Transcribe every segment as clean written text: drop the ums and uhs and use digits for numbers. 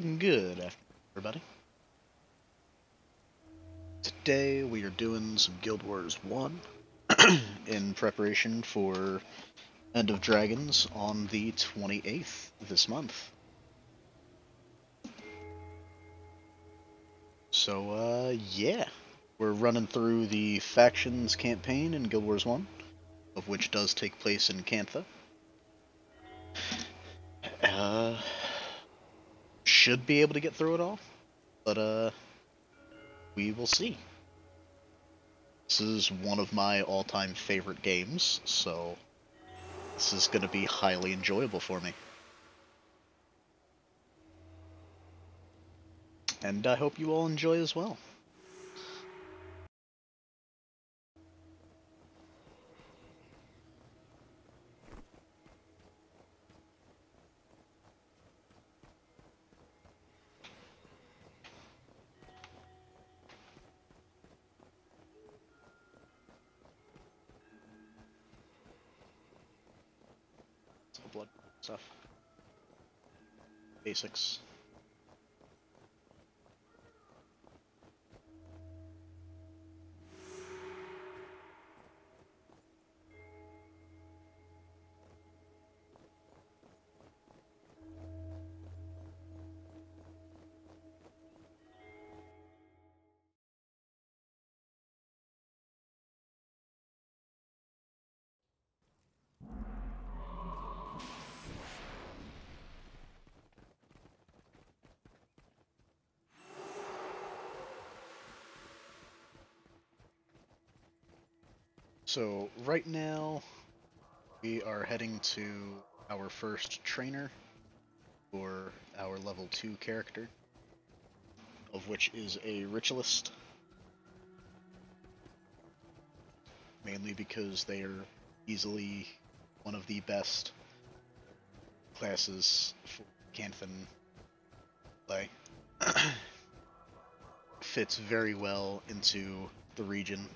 Good afternoon, everybody. Today we are doing some Guild Wars 1 in preparation for End of Dragons on the 28th this month. So, yeah. We're running through the Factions campaign in Guild Wars 1, of which does take place in Cantha. Uh, should be able to get through it all, but, we will see. This is one of my all-time favorite games, so this is going to be highly enjoyable for me. And I hope you all enjoy as well. So blood stuff. Basics. So right now we are heading to our first trainer for our level 2 character, of which is a ritualist, mainly because they are easily one of the best classes for Canthan play. Fits very well into the region.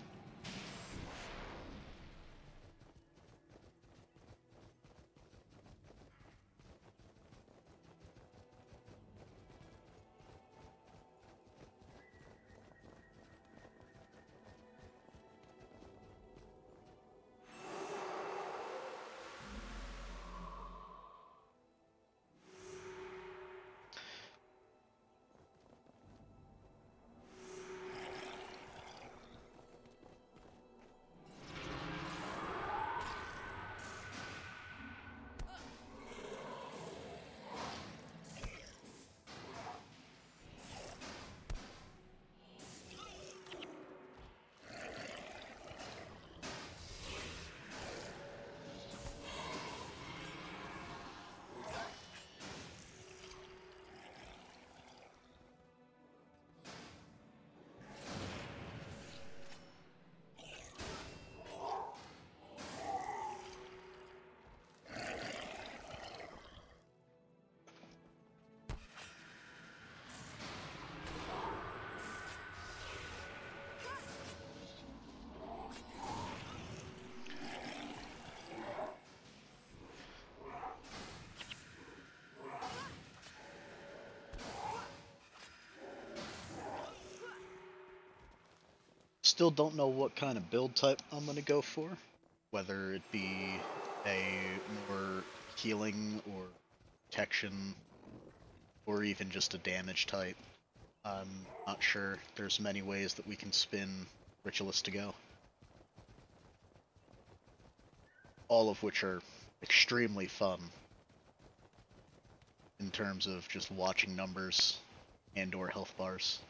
Still don't know what kind of build type I'm going to go for, whether it be a more healing or protection or even just a damage type. I'm not sure. There's many ways that we can spin Ritualist to go, all of which are extremely fun in terms of just watching numbers and or health bars.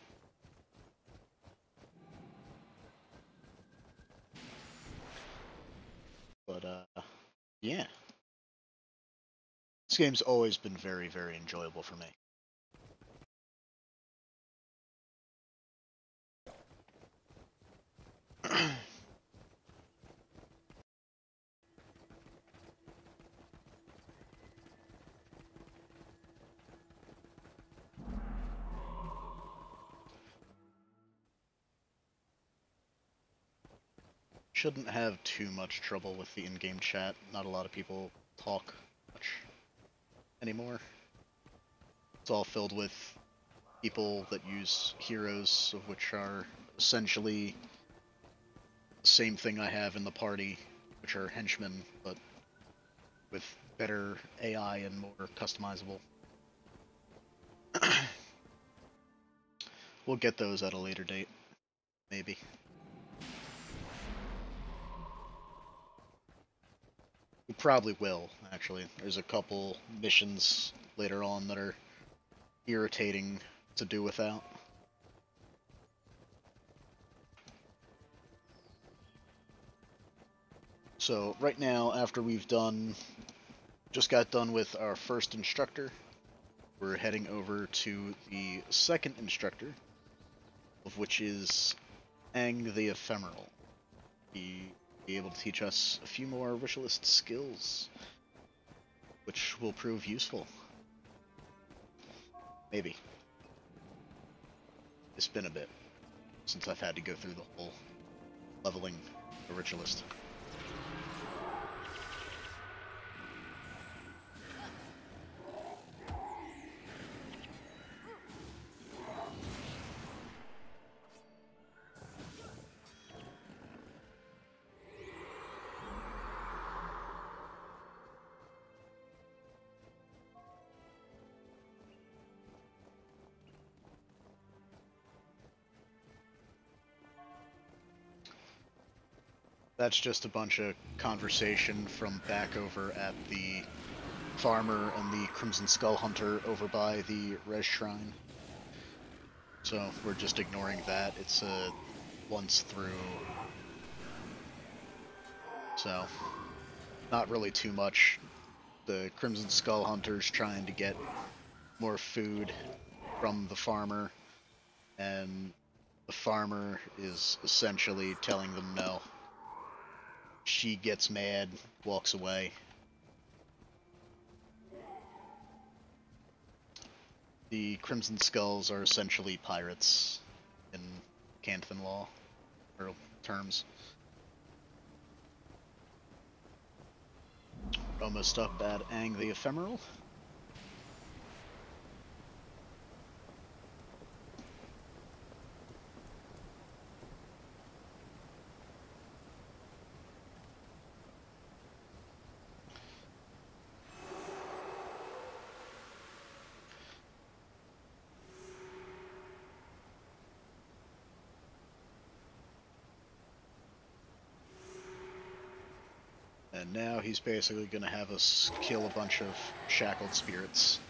But, yeah. This game's always been very, very enjoyable for me. Shouldn't have too much trouble with the in-game chat. Not a lot of people talk much anymore. It's all filled with people that use heroes, of which are essentially the same thing I have in the party, which are henchmen, but with better AI and more customizable. We'll get those at a later date, maybe. We probably will, actually. There's a couple missions later on that are irritating to do without. So right now, after we've just got done with our first instructor, we're heading over to the second instructor, of which is Ang the Ephemeral. He will be able to teach us a few more ritualist skills, which will prove useful. Maybe. It's been a bit since I've had to go through the whole leveling a ritualist. That's just a bunch of conversation from back over at the farmer and the Crimson Skull Hunter over by the Res Shrine. So we're just ignoring that. It's a once through. So not really too much. The Crimson Skull Hunter's trying to get more food from the farmer, and the farmer is essentially telling them no. She gets mad, walks away. The Crimson Skulls are essentially pirates in Canthan law, or terms. Almost up at Ang the Ephemeral. And now he's basically going to have us kill a bunch of shackled spirits.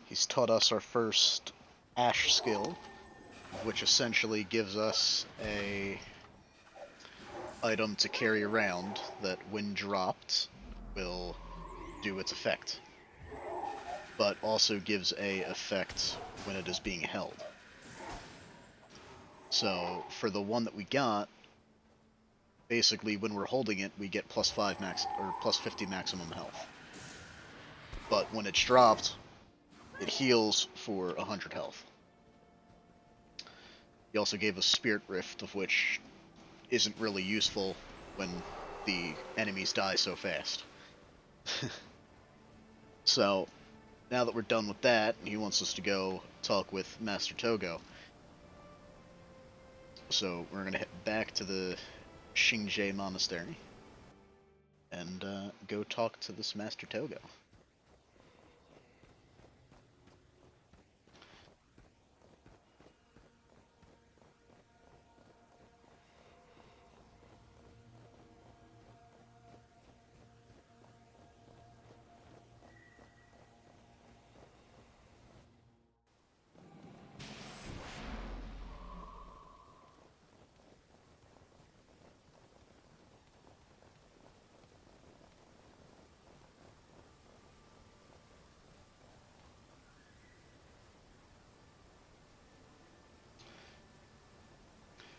He's taught us our first Ash skill, which essentially gives us a item to carry around that, when dropped, will do its effect, but also gives a effect when it is being held. So for the one that we got, basically when we're holding it, we get +5 max or +50 maximum health. But when it's dropped, it heals for 100 health. He also gave us Spirit Rift, of which isn't really useful when the enemies die so fast. So, now that we're done with that, he wants us to go talk with Master Togo. So, we're going to head back to the Xingzhe Monastery and go talk to this Master Togo.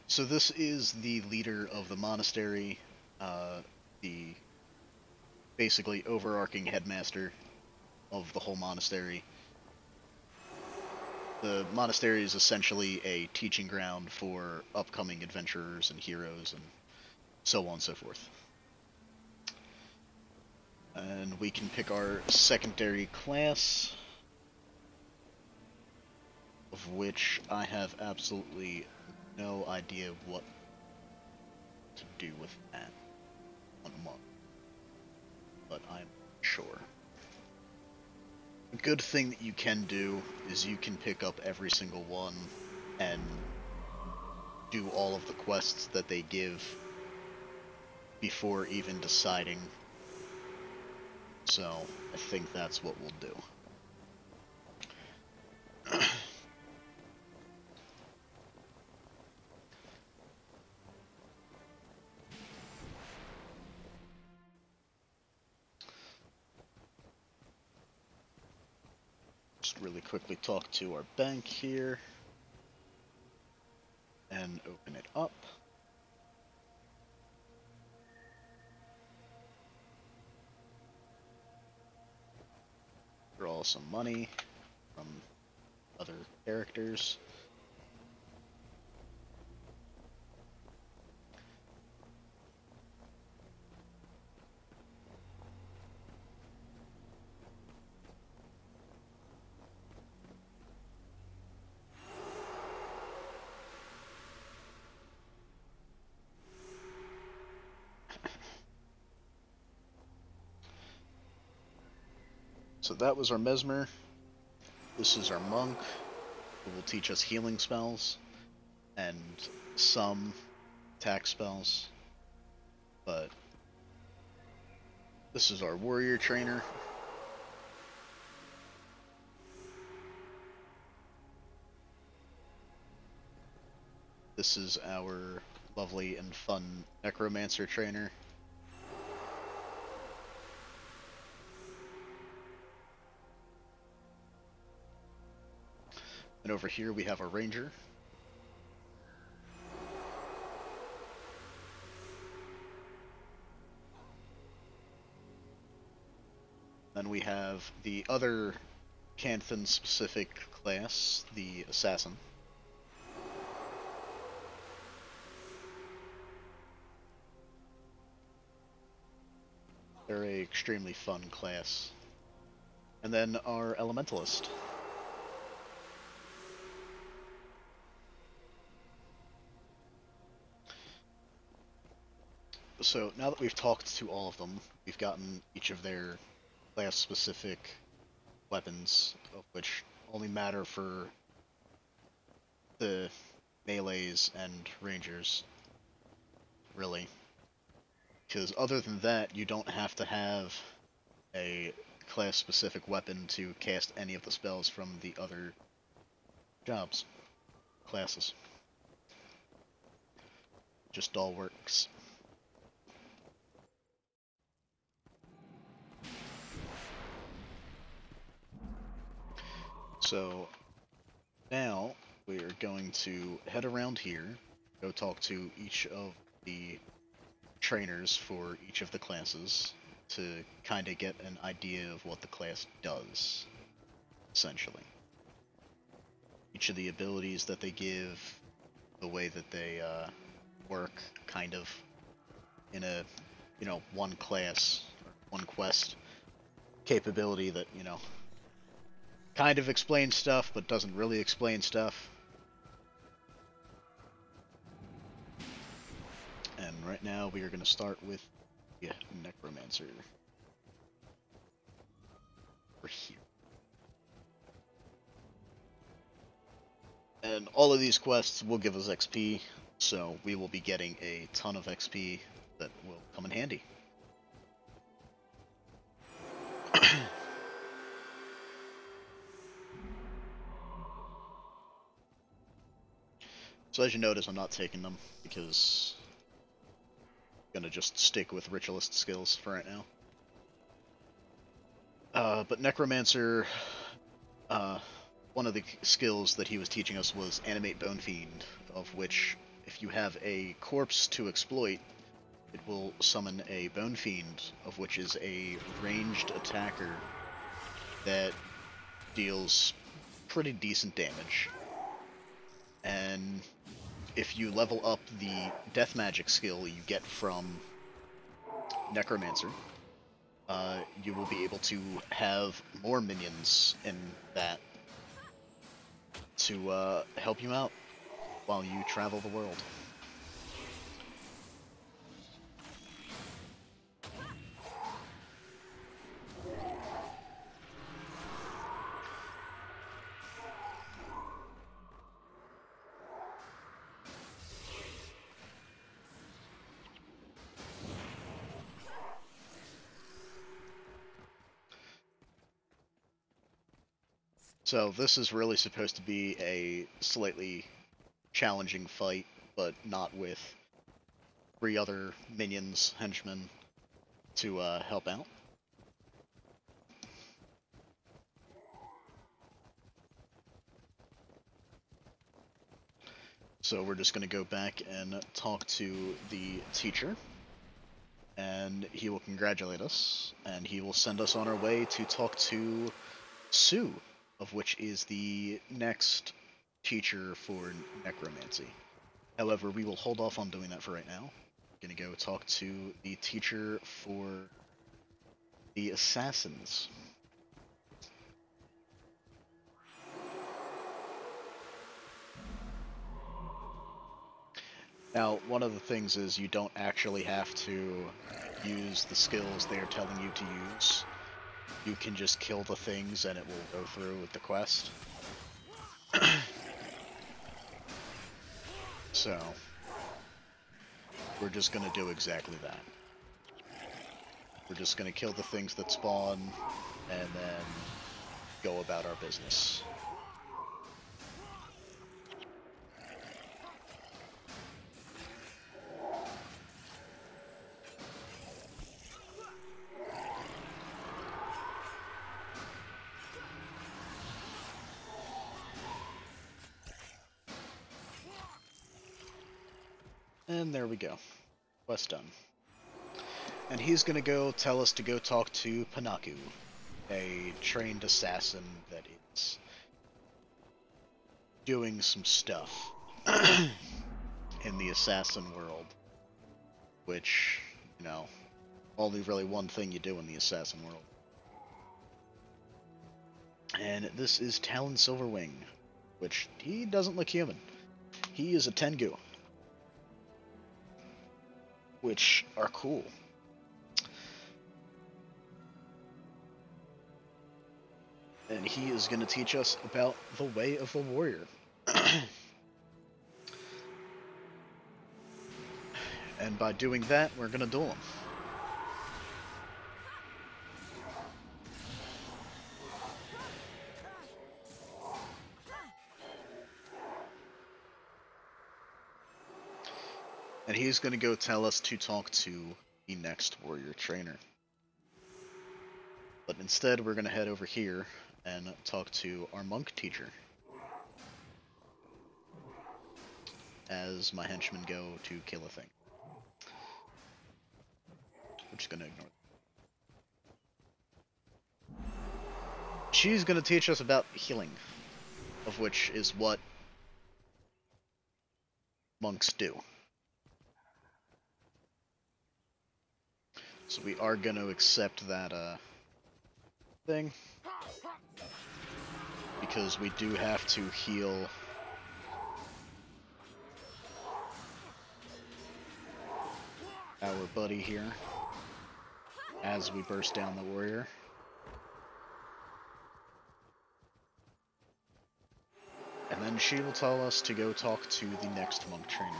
So this is the leader of the monastery, the basically overarching headmaster. of the whole monastery. The monastery is essentially a teaching ground for upcoming adventurers and heroes and so on and so forth. And we can pick our secondary class, of which I have absolutely no idea what to do with that one month, but I'm sure. A good thing that you can do is you can pick up every single one and do all of the quests that they give before even deciding. So I think that's what we'll do. Just really quickly talk to our bank here and open it up. Draw some money from other characters. So that was our Mesmer. This is our Monk, who will teach us healing spells and some attack spells. But this is our Warrior Trainer. This is our lovely and fun Necromancer Trainer. And over here we have our Ranger. Then we have the other Canthan specific class, the Assassin. They're a extremely fun class. And then our Elementalist. So now that we've talked to all of them, we've gotten each of their class-specific weapons, of which only matter for the melees and rangers, really. Because other than that, you don't have to have a class-specific weapon to cast any of the spells from the other classes. Just all works. So now we are going to head around here, go talk to each of the trainers for each of the classes to kind of get an idea of what the class does, essentially. Each of the abilities that they give, the way that they work, kind of in a, one class, or one quest capability that, kind of explains stuff, but doesn't really explain stuff. And right now we are going to start with the Necromancer. Over here. And all of these quests will give us XP, so we will be getting a ton of XP that will come in handy. So as you notice, I'm not taking them because I'm gonna just stick with ritualist skills for right now. But Necromancer, one of the skills that he was teaching us was Animate Bone Fiend, of which, if you have a corpse to exploit, it will summon a Bone Fiend, of which is a ranged attacker that deals pretty decent damage. And if you level up the death magic skill you get from Necromancer, you will be able to have more minions in that to help you out while you travel the world. So this is really supposed to be a slightly challenging fight, but not with 3 other minions, henchmen, to help out. So we're just going to go back and talk to the teacher, and he will congratulate us, and he will send us on our way to talk to Sue, of which is the next teacher for necromancy. However, we will hold off on doing that for right now. We're going to go talk to the teacher for the assassins. Now, one of the things is you don't actually have to use the skills they are telling you to use. You can just kill the things and it will go through with the quest. So, we're just going to do exactly that. We're just going to kill the things that spawn and then go about our business. And there we go. Quest done. And he's gonna go tell us to go talk to Panaku, a trained assassin that is doing some stuff in the assassin world. Which, you know, only really one thing you do in the assassin world. And this is Talon Silverwing, which he doesn't look human. He is a Tengu, which are cool. And he is going to teach us about the way of the warrior. And by doing that, we're going to duel him. And he's going to go tell us to talk to the next warrior trainer. But instead, we're going to head over here and talk to our monk teacher, as my henchmen go to kill a thing. We're just going to ignore that. She's going to teach us about healing, of which is what monks do. So we are going to accept that thing, because we do have to heal our buddy here as we burst down the warrior. And then she will tell us to go talk to the next monk trainer.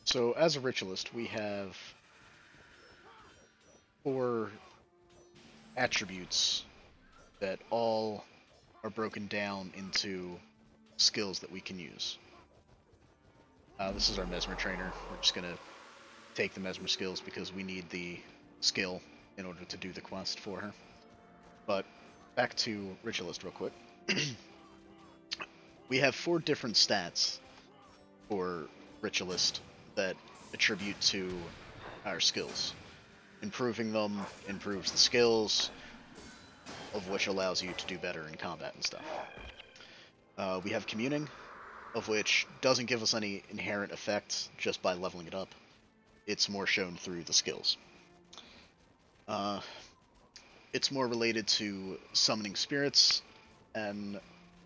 So, as a ritualist, we have 4 attributes that all are broken down into skills that we can use. This is our Mesmer trainer. We're just going to take the Mesmer skills because we need the skill in order to do the quest for her. But back to ritualist real quick. we have 4 different stats for Ritualist that attribute to our skills. Improving them improves the skills, of which allows you to do better in combat and stuff. We have Communing, of which doesn't give us any inherent effect just by leveling it up. It's more shown through the skills. It's more related to summoning spirits, and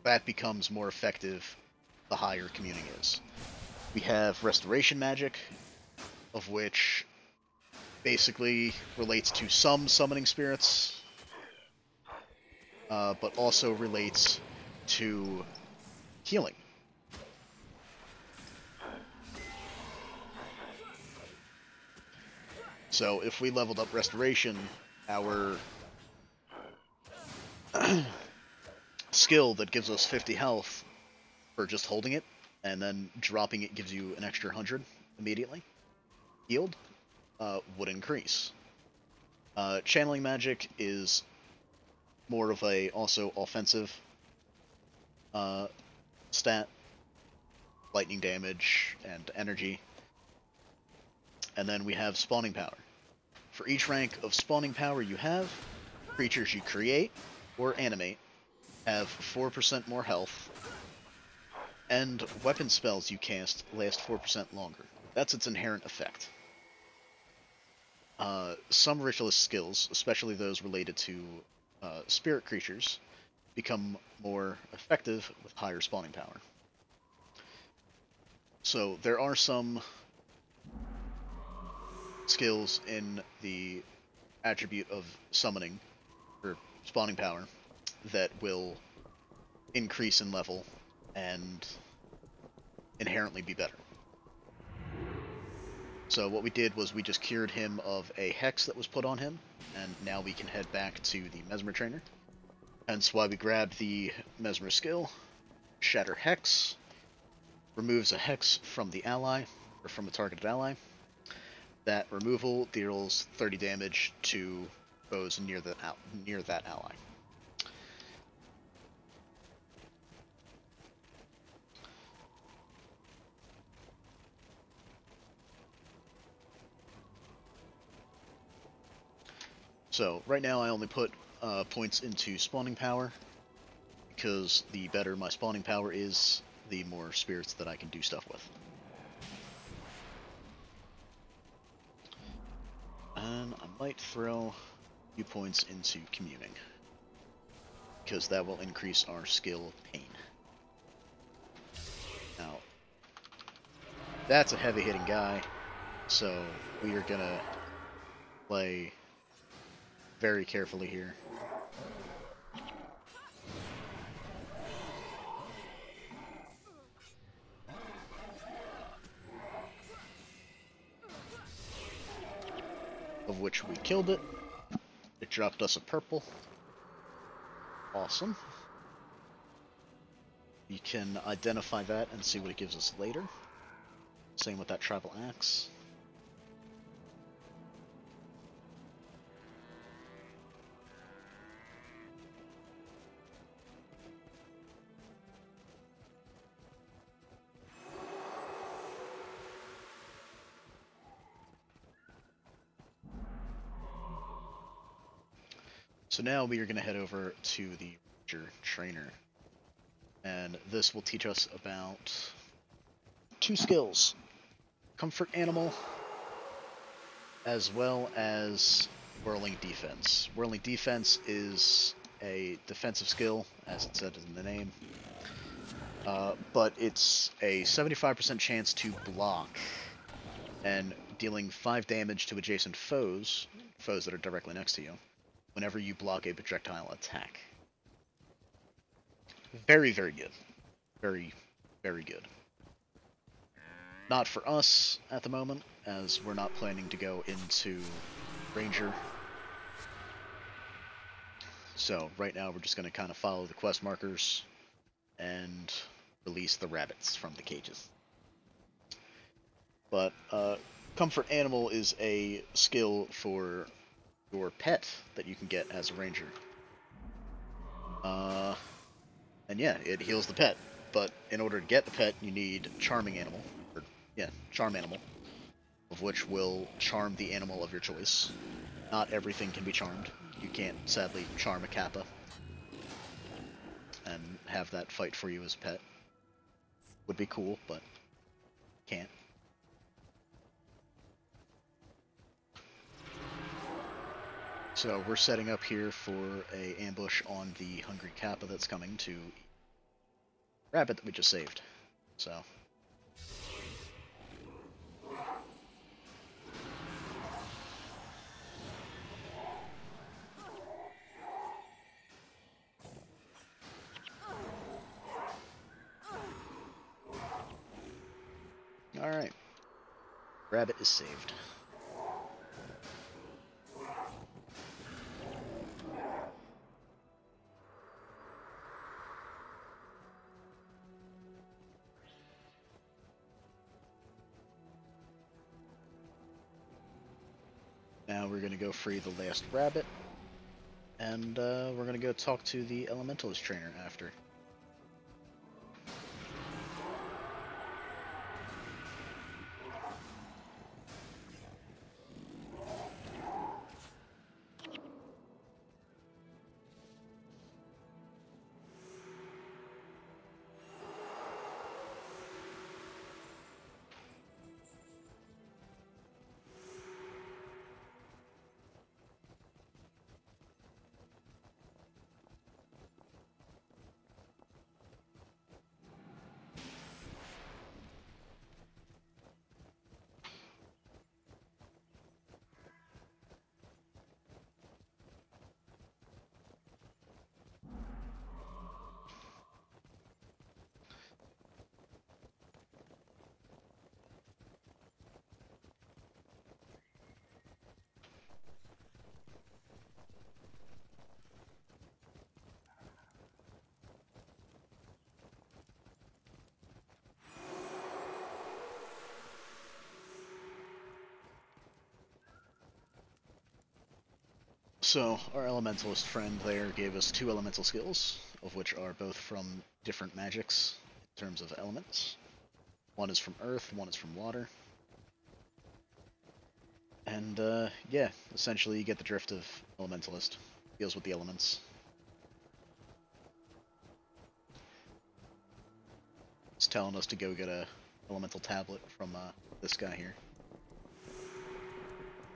that becomes more effective the higher Communing is. We have Restoration Magic, of which basically relates to some summoning spirits, but also relates to healing. So if we leveled up Restoration, our skill that gives us 50 health for just holding it, and then dropping it gives you an extra 100 immediately, healed, would increase. Channeling Magic is more of a also offensive stat, lightning damage and energy. And then we have Spawning Power. For each rank of Spawning Power you have, creatures you create or animate have 4% more health, and weapon spells you cast last 4% longer. That's its inherent effect. Some Ritualist skills, especially those related to spirit creatures, become more effective with higher spawning power. So there are some skills in the attribute of summoning, or spawning power, that will increase in level and inherently be better. So what we did was we just cured him of a hex that was put on him, and now we can head back to the Mesmer Trainer. Hence why we grabbed the Mesmer skill, Shatter Hex, removes a hex from the ally, or from a targeted ally. That removal deals 30 damage to foes near that ally. So right now I only put points into spawning power, because the better my spawning power is, the more spirits that I can do stuff with. And I might throw a few points into communing, because that will increase our skill pain. Now, that's a heavy hitting guy, so we are gonna play very carefully here. Of which we killed it. It dropped us a purple. Awesome. You can identify that and see what it gives us later. Same with that tribal axe. So now we are going to head over to the Ranger Trainer, and this will teach us about 2 skills: Comfort Animal, as well as Whirling Defense. Whirling Defense is a defensive skill, as it said in the name, but it's a 75% chance to block, and dealing 5 damage to adjacent foes that are directly next to you, whenever you block a projectile attack. Very, very good. Very, very good. Not for us at the moment, as we're not planning to go into Ranger. So right now we're just going to kind of follow the quest markers and release the rabbits from the cages. But Comfort Animal is a skill for your pet that you can get as a ranger. And yeah, it heals the pet. But in order to get the pet, you need charming animal, or yeah, charm animal, of which will charm the animal of your choice. Not everything can be charmed. You can't sadly charm a Kappa and have that fight for you as a pet. Would be cool, but can't. So we're setting up here for a ambush on the hungry Kappa that's coming to rabbit that we just saved. So alright. Rabbit is saved. Now we're gonna go free the last rabbit, and we're gonna go talk to the Elementalist trainer after. So, our Elementalist friend there gave us 2 elemental skills, of which are both from different magics in terms of elements. One is from earth, one is from water. And, yeah, essentially you get the drift of Elementalist. Deals with the elements. It's telling us to go get a elemental tablet from, this guy here.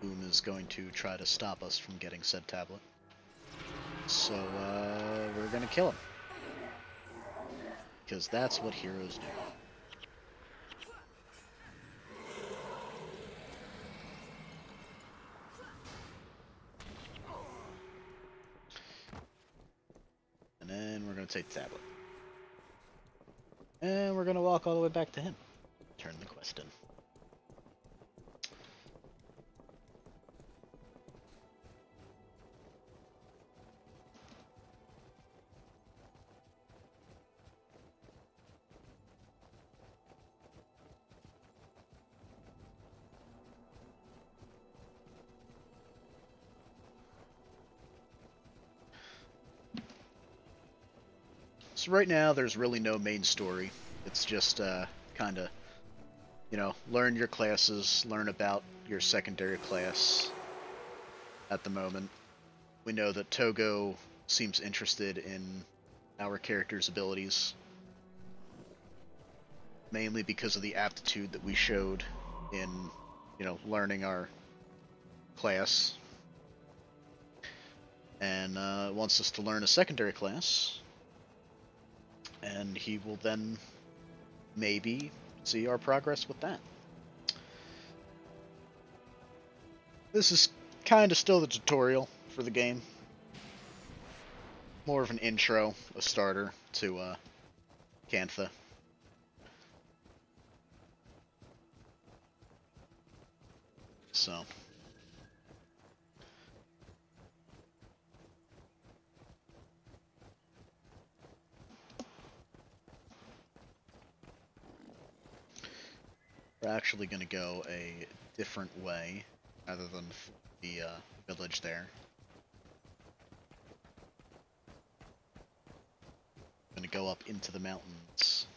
Boom is going to try to stop us from getting said tablet. So, we're gonna kill him. Because that's what heroes do. And then we're gonna take the tablet. And we're gonna walk all the way back to him. Turn the quest in. So right now, there's really no main story. It's just kind of, learn your classes, learn about your secondary class at the moment. We know that Togo seems interested in our character's abilities, mainly because of the aptitude that we showed in, learning our class. And wants us to learn a secondary class, and he will then maybe see our progress with that. This is kind of still the tutorial for the game. More of an intro, a starter to Cantha. So we're actually going to go a different way rather than the village there. gonna go up into the mountains.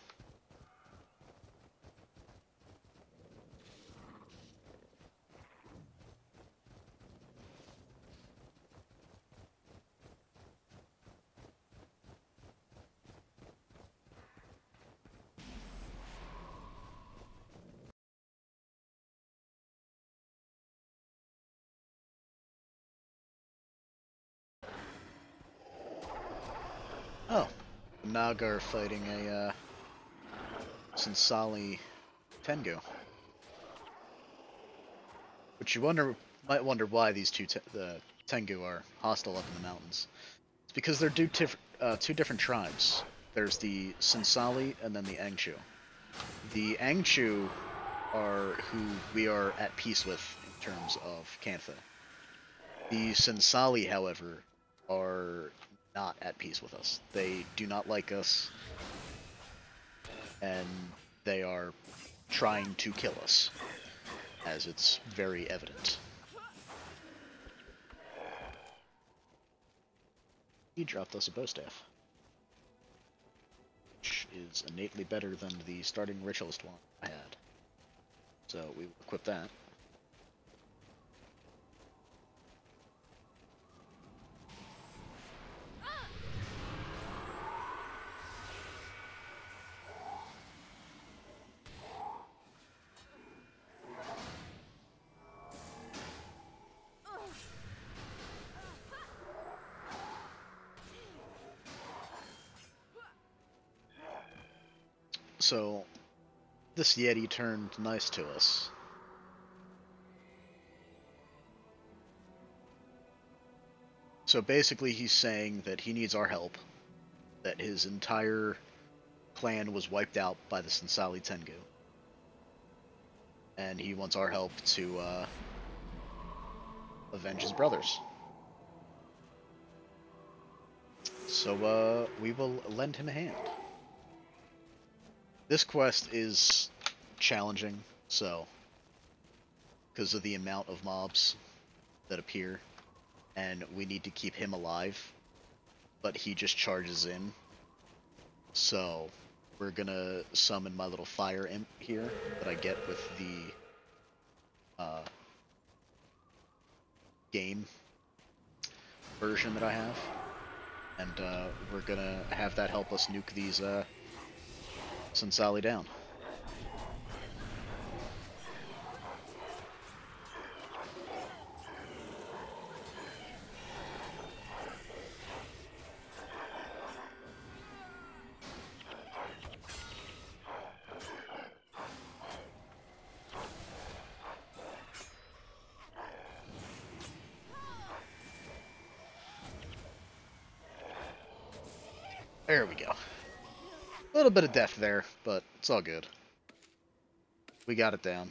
Oh, Naga are fighting a Sinsali Tengu. Which might wonder why these the Tengu are hostile up in the mountains. It's because they're two different tribes. There's the Sinsali and then the Angchu. The Angchu are who we are at peace with in terms of Cantha. The Sinsali, however, are not at peace with us. They do not like us, and they are trying to kill us, as it's very evident. He dropped us a bow staff, which is innately better than the starting ritualist one I had. So we will equip that. So, this Yeti turned nice to us. So basically he's saying that he needs our help, that his entire clan was wiped out by the Sinsali Tengu, and he wants our help to avenge his brothers. So we will lend him a hand. This quest is challenging, so because of the amount of mobs that appear, and we need to keep him alive, but he just charges in. So we're gonna summon my little fire imp here that I get with the game version that I have, and we're gonna have that help us nuke these Sinsali down. There we go. A little bit of death there, but it's all good. We got it down.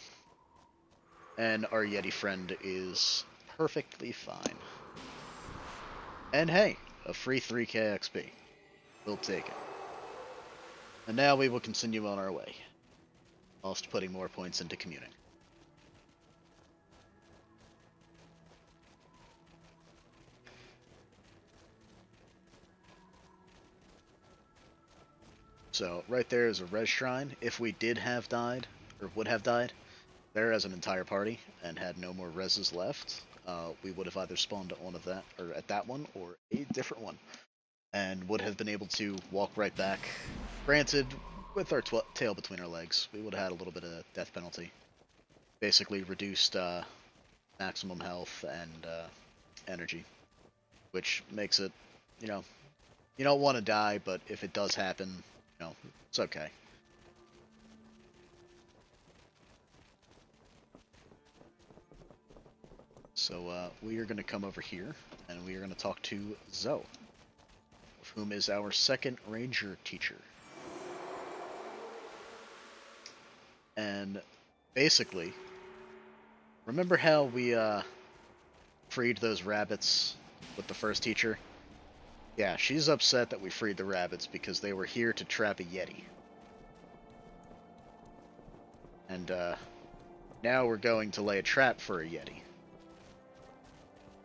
And our Yeti friend is perfectly fine. And hey, a free 3k XP. We'll take it. And now we will continue on our way, whilst putting more points into commuting. So, right there is a res shrine. If we did have died, or would have died, there as an entire party, and had no more reses left, we would have either spawned at one of that, or at that one, or a different one, and would have been able to walk right back. Granted, with our tail between our legs, we would have had a little bit of death penalty. Basically reduced maximum health and energy, which makes it, you know, you don't want to die, but if it does happen, you know, it's okay. So we are going to come over here, and we are going to talk to Zoe, whom is our second ranger teacher. And basically, remember how we freed those rabbits with the first teacher? Yeah, she's upset that we freed the rabbits because they were here to trap a Yeti. And now we're going to lay a trap for a Yeti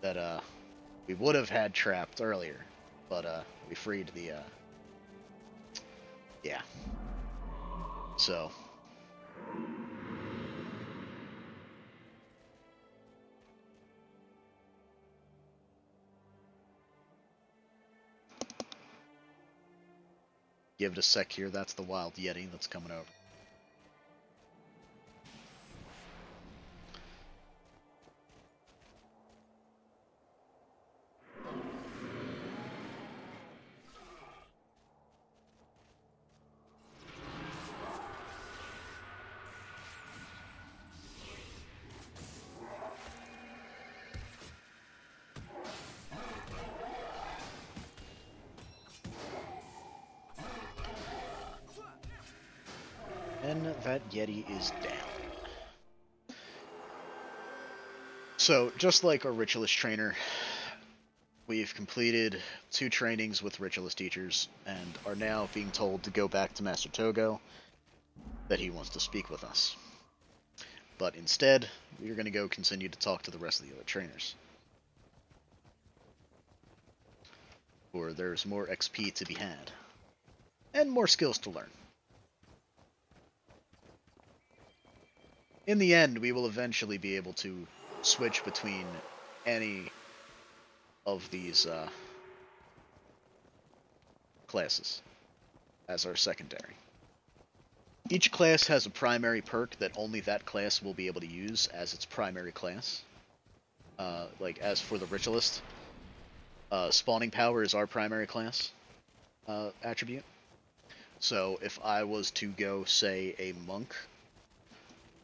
that we would have had trapped earlier, but we freed the Yeah. So. Give it a sec here. That's the wild Yeti that's coming over. And that Yeti is down. So, just like our Ritualist trainer, we've completed 2 trainings with Ritualist teachers, and are now being told to go back to Master Togo, that he wants to speak with us. But instead, we're going to go continue to talk to the rest of the other trainers. For there's more XP to be had. And more skills to learn. In the end, we will eventually be able to switch between any of these classes as our secondary. Each class has a primary perk that only that class will be able to use as its primary class. Like, as for the Ritualist, spawning power is our primary class attribute. So if I was to go, say, a monk,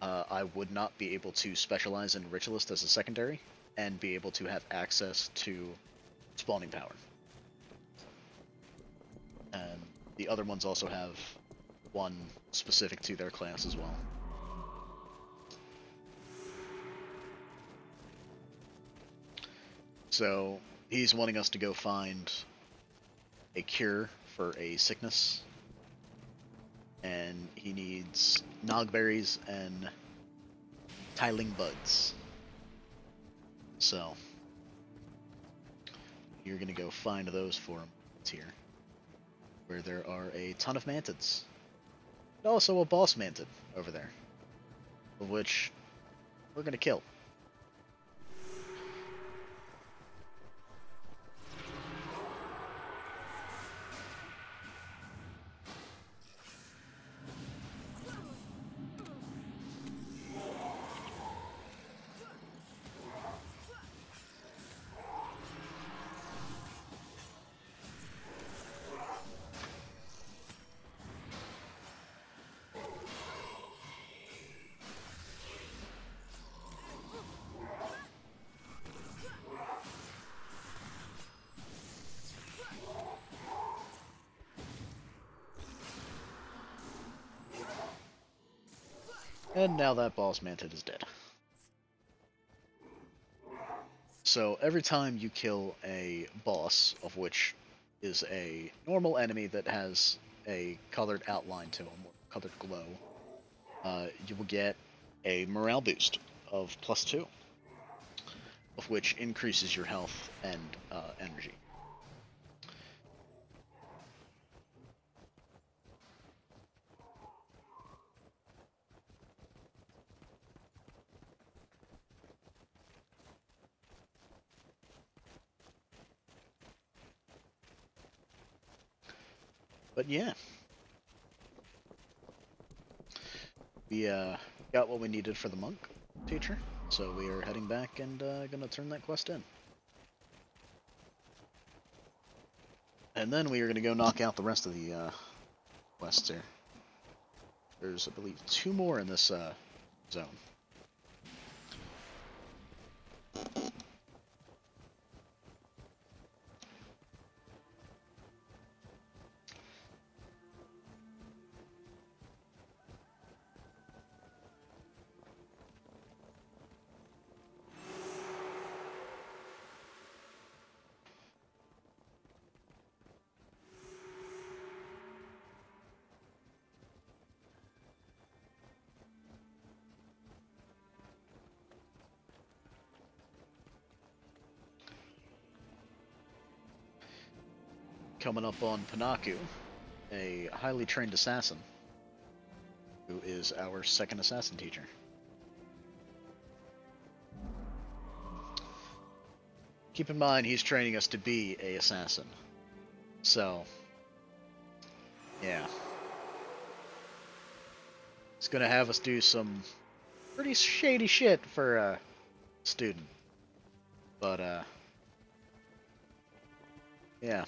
I would not be able to specialize in Ritualist as a secondary, and be able to have access to spawning power. And the other ones also have one specific to their class as well. So he's wanting us to go find a cure for a sickness, and he needs nogberries and tiling buds. So you're gonna go find those for him. It's here, where there are a ton of mantids. And also a boss mantid over there, of which we're gonna kill. And now that boss mantid is dead. So every time you kill a boss, of which is a normal enemy that has a colored outline to him, or colored glow, you will get a morale boost of +2, of which increases your health and energy. But yeah, we got what we needed for the monk teacher, so we are heading back and gonna turn that quest in. And then we are gonna go knock out the rest of the quests here. There's, I believe, 2 more in this zone. Coming up on Panaku, a highly trained assassin who is our second assassin teacher. Keep in mind, he's training us to be a assassin. So, yeah. He's gonna have us do some pretty shady shit for a student. But, yeah.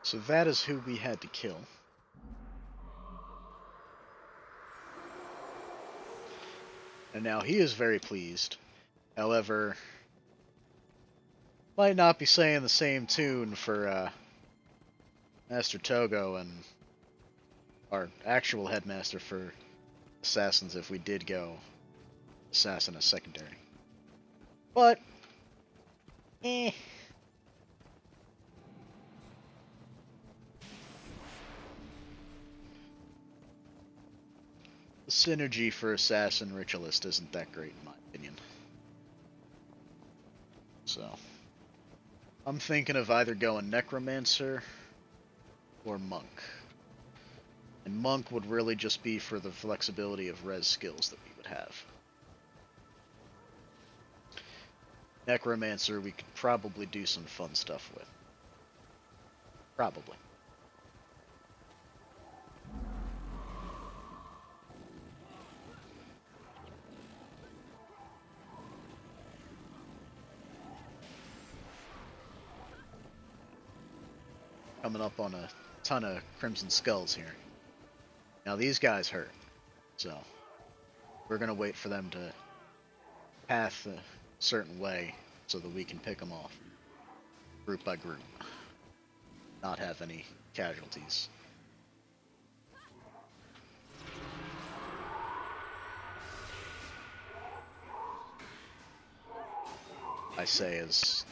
So that is who we had to kill. And now he is very pleased. However, might not be saying the same tune for Master Togo and our actual headmaster for assassins if we did go assassin as secondary. But, eh. The synergy for assassin ritualist isn't that great in my opinion. So, I'm thinking of either going necromancer or monk. And monk would really just be for the flexibility of res skills that we would have. Necromancer we could probably do some fun stuff with. Probably. Coming up on a ton of Crimson Skulls here. Now these guys hurt, so we're gonna wait for them to path a certain way so that we can pick them off, group by group, not have any casualties. I say as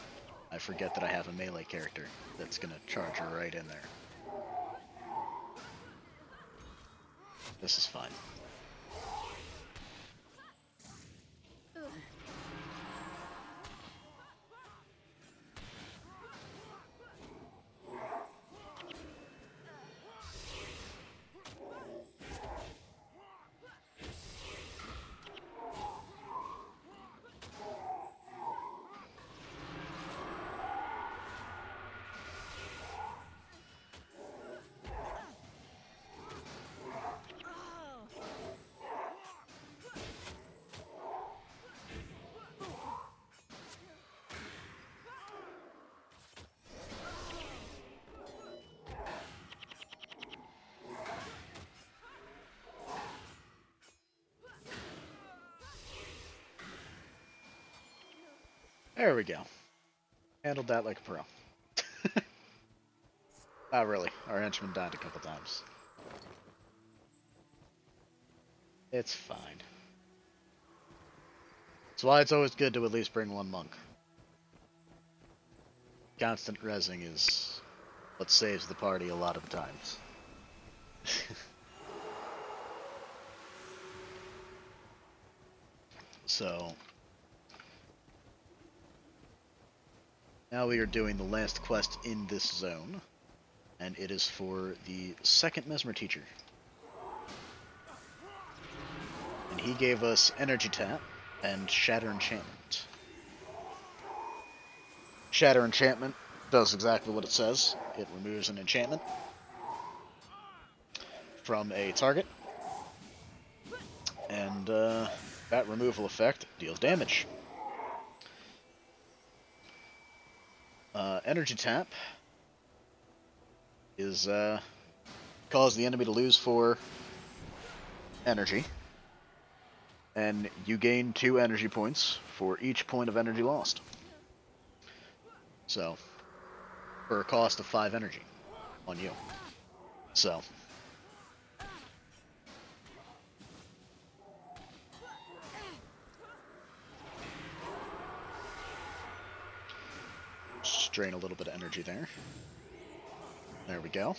I forget that I have a melee character that's gonna charge her right in there. This is fine. There we go. Handled that like a pro. Not really. Our henchman died a couple times. It's fine. That's why it's always good to at least bring one monk. Constant rezzing is what saves the party a lot of the times. So, now we are doing the last quest in this zone, and it is for the second Mesmer Teacher. And he gave us Energy Tap and Shatter Enchantment. Shatter Enchantment does exactly what it says. It removes an enchantment from a target, and that removal effect deals damage. Energy Tap is cause the enemy to lose 4 energy, and you gain 2 energy points for each point of energy lost. So, for a cost of 5 energy on you. So, drain a little bit of energy there. There we go.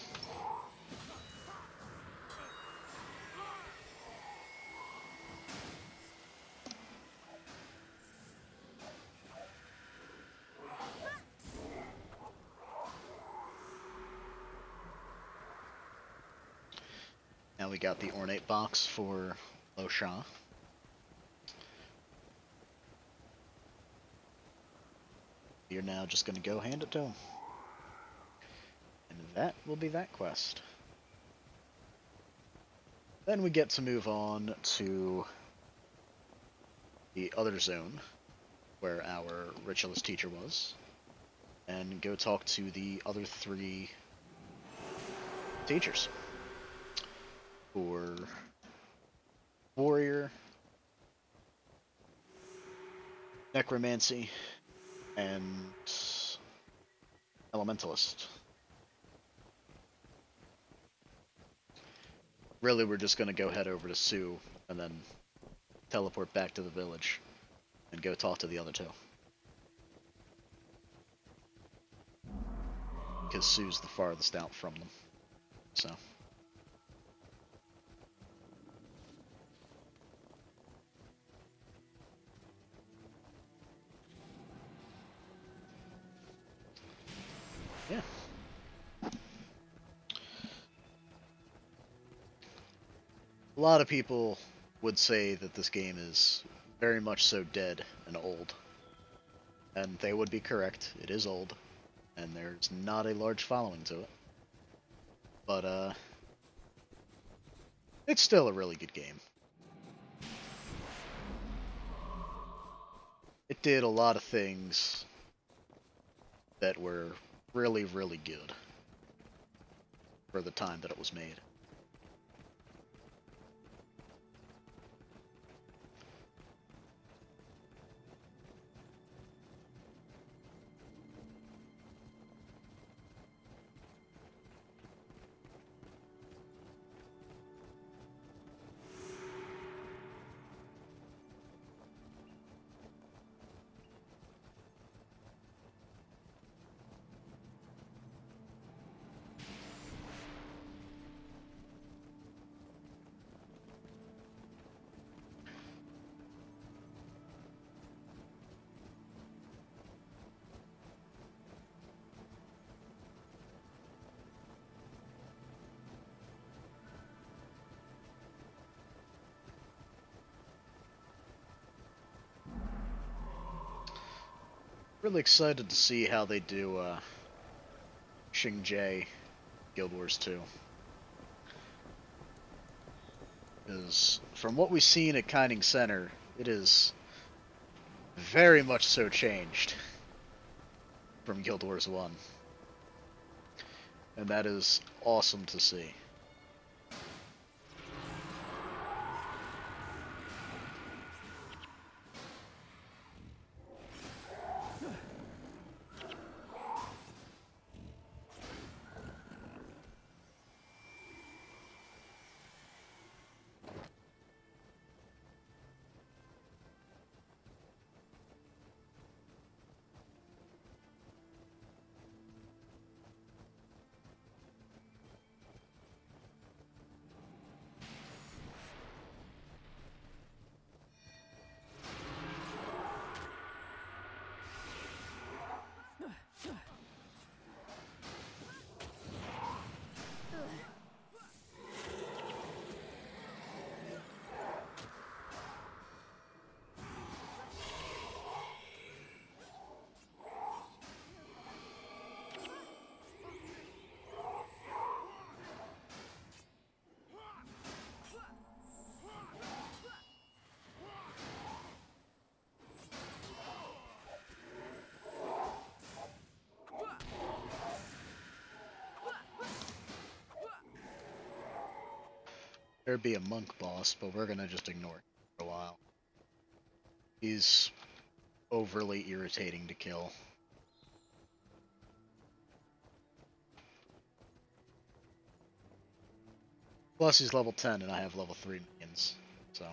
Now we got the Ornate Box for Lo Sha. You're now just going to go hand it to him. And that will be that quest. Then we get to move on to the other zone, where our Ritualist Teacher was, and go talk to the other 3 teachers. For Warrior, Necromancy, and Elementalist. Really, we're just going to go head over to Sue and then teleport back to the village and go talk to the other 2. Because Sue's the farthest out from them. So. Yeah. A lot of people would say that this game is very much so dead and old. And they would be correct. It is old. And there's not a large following to it. But, it's still a really good game. It did a lot of things that were really, really good for the time that it was made. Really excited to see how they do Xingje Guild Wars 2. Because from what we've seen at Kining Center, it is very much so changed from Guild Wars 1. And that is awesome to see. There'd be a monk boss, but we're gonna just ignore him for a while. He's overly irritating to kill. Plus he's level 10 and I have level 3 minions, so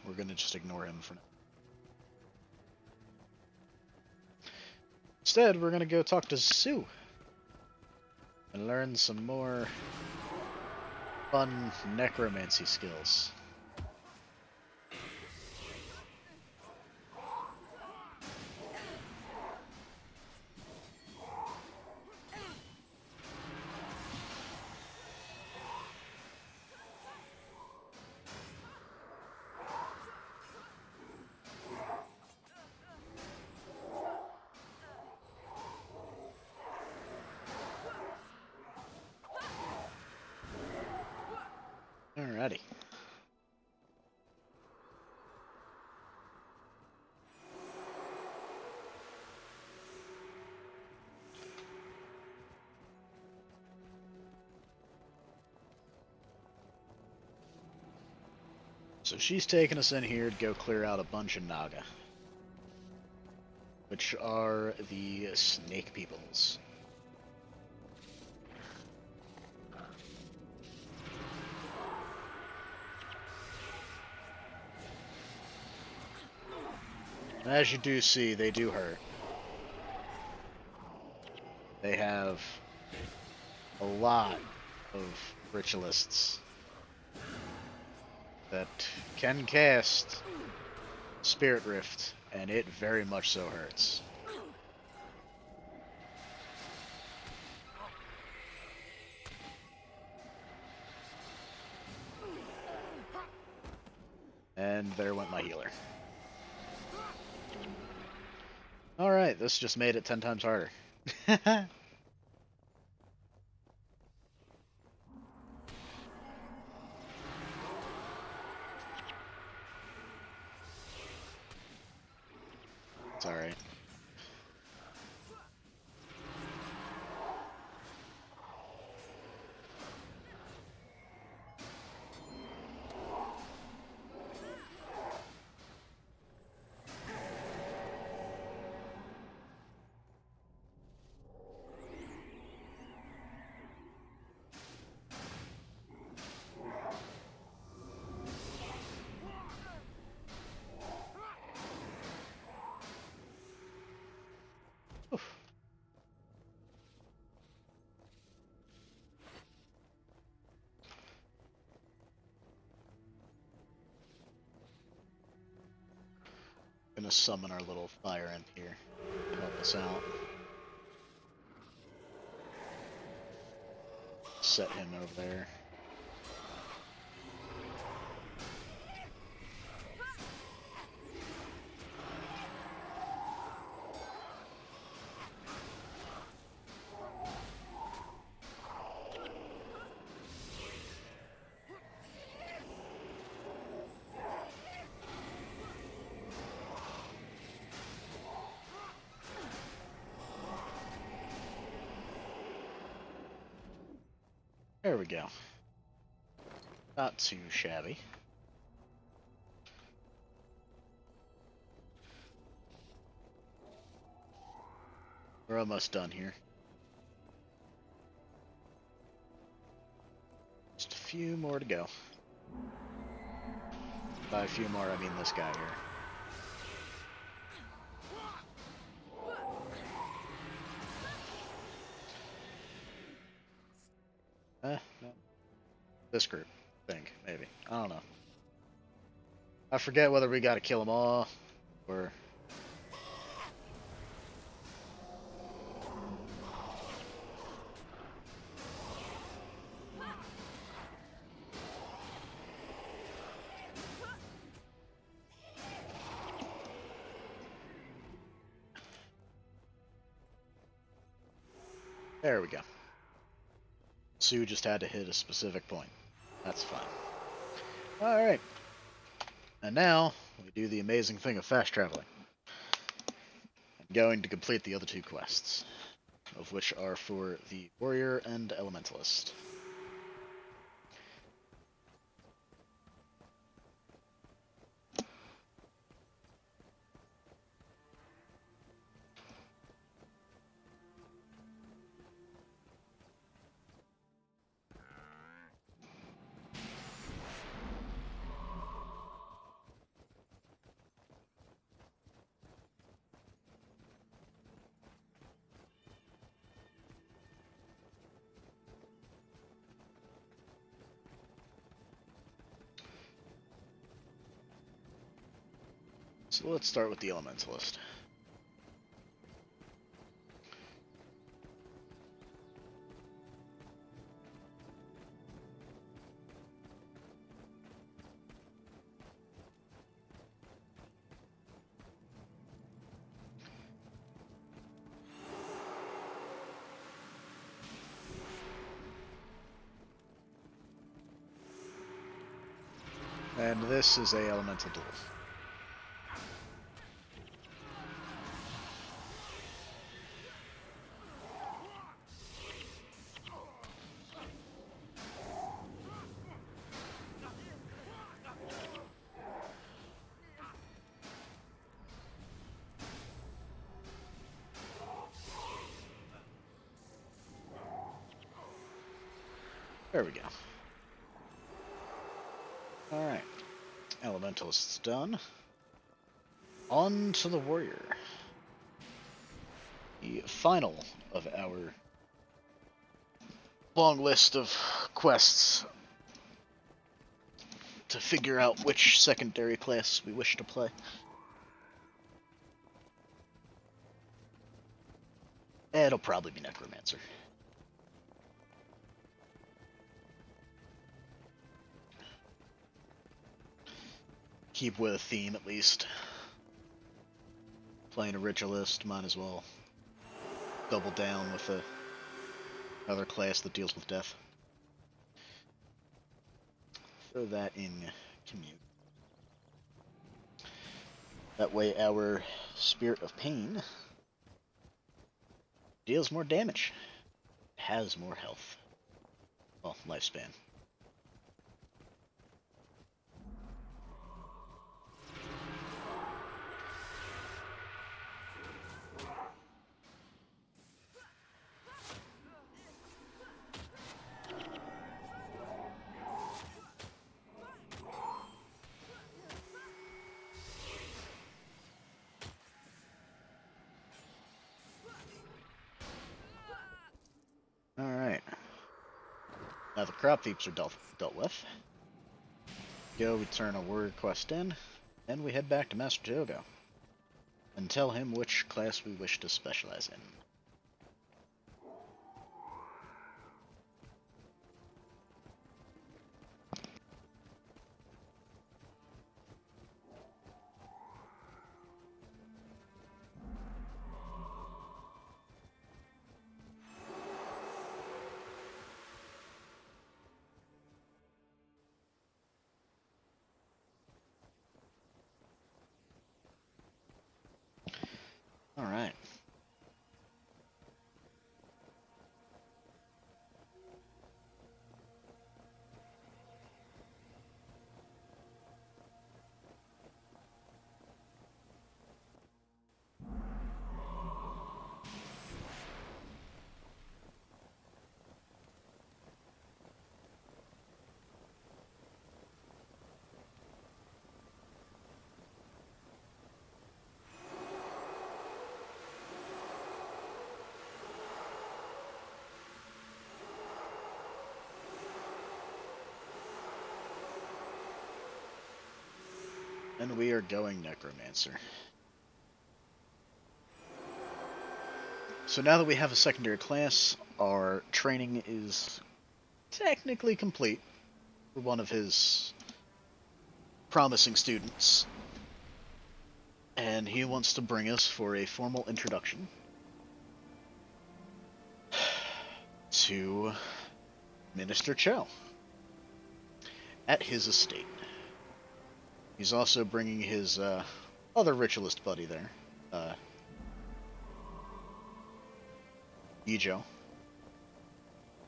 we're gonna just ignore him for now. Instead, we're gonna go talk to Sue and learn some more fun necromancy skills. Alrighty. So she's taking us in here to go clear out a bunch of Naga, which are the snake peoples. As you do see, they do hurt. They have a lot of ritualists that can cast Spirit Rift, and it very much so hurts. And there went my healer. Alright, this just made it 10 times harder. It's alright. Gonna summon our little fire imp here to help us out. Set him over there. There we go. Not too shabby. We're almost done here. Just a few more to go. By a few more, I mean this guy here. No. This group, I think, maybe. I don't know. I forget whether we gotta kill them all, or... There we go. Sue just had to hit a specific point. That's fine. Alright. And now, we do the amazing thing of fast traveling. I'm going to complete the other two quests. of which are for the warrior and elementalist. So let's start with the elementalist. And this is a elemental duel. There we go. Alright. Elementalist's done. On to the warrior. The final of our long list of quests to figure out which secondary class we wish to play. It'll probably be Necromancer. Keep with a theme at least. Playing a ritualist, might as well double down with another class that deals with death. Throw that in commute. That way our Spirit of Pain deals more damage. Has more health. Well, lifespan. Alright. Now the crop thieves are dealt with. Go, we turn a warrior quest in, and we head back to Master Jogo and tell him which class we wish to specialize in. Alright. And we are going Necromancer. So now that we have a secondary class, our training is technically complete for one of his promising students. And he wants to bring us for a formal introduction to Minister Cho at his estate. He's also bringing his other ritualist buddy there. Ijo.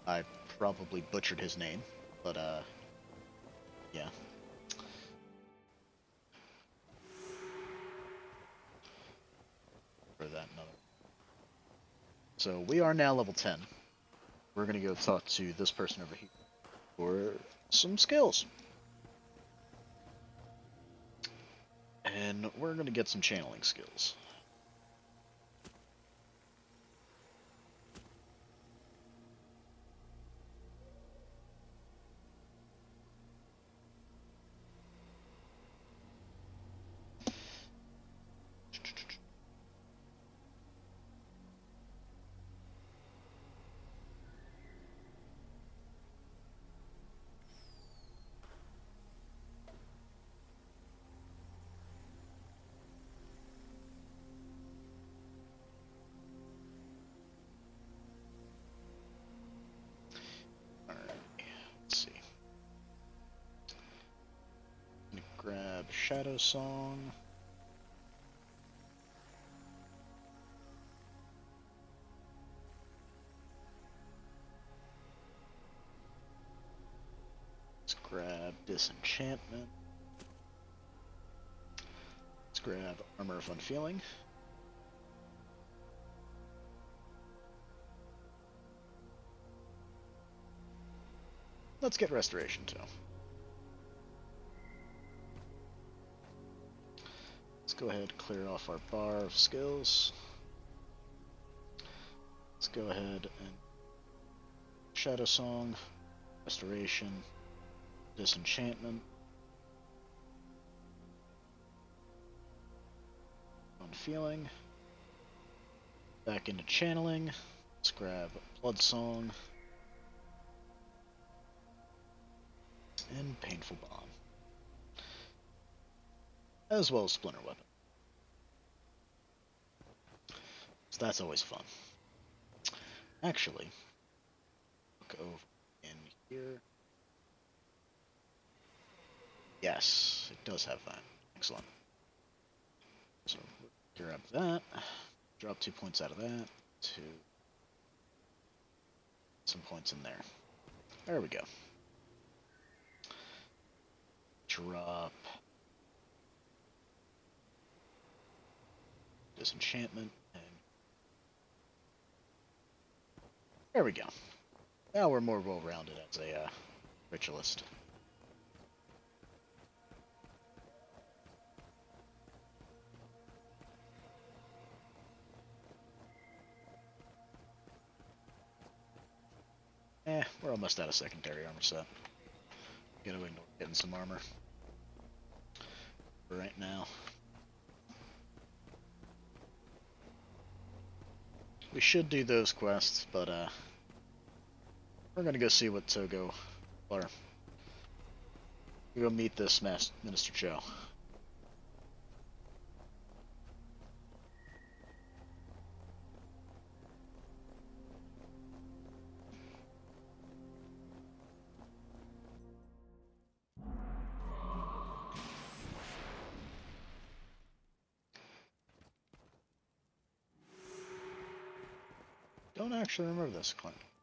I probably butchered his name, but yeah. For that another. So we are now level 10. We're gonna go talk to this person over here for some skills. And we're gonna get some channeling skills. Grab Shadow Song. Let's grab Disenchantment. Let's grab Armor of Unfeeling. Let's get Restoration too. Let's go ahead and clear off our bar of skills. Let's go ahead and Shadow Song, Restoration, Disenchantment, Unfeeling, back into Channeling. Let's grab Blood Song and Painful Bomb, as well as Splinter Weapon. So that's always fun. Actually, look over in here. Yes, it does have that. Excellent. So grab that, drop 2 points out of that to some points in there. There we go. Drop Disenchantment, and there we go. Now we're more well-rounded as a ritualist. We're almost out of secondary armor set. Gotta ignore getting some armor for right now. We should do those quests, but we're gonna go see what Togo, or we go meet this Minister Joe. Don't actually remember this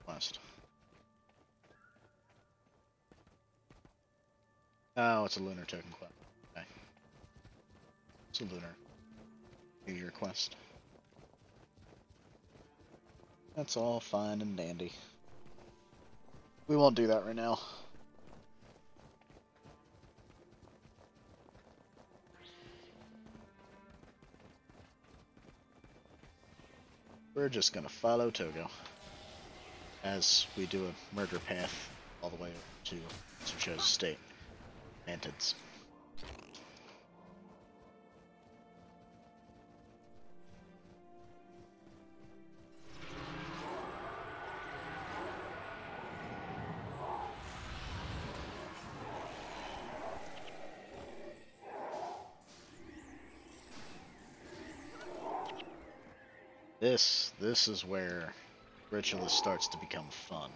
quest. Oh, it's a lunar token quest. Okay. It's a lunar New Year quest. That's all fine and dandy. We won't do that right now. We're just gonna follow Togo as we do a murder path all the way to Mr. Joe's estate. Mantids. This is where Ritualist starts to become fun.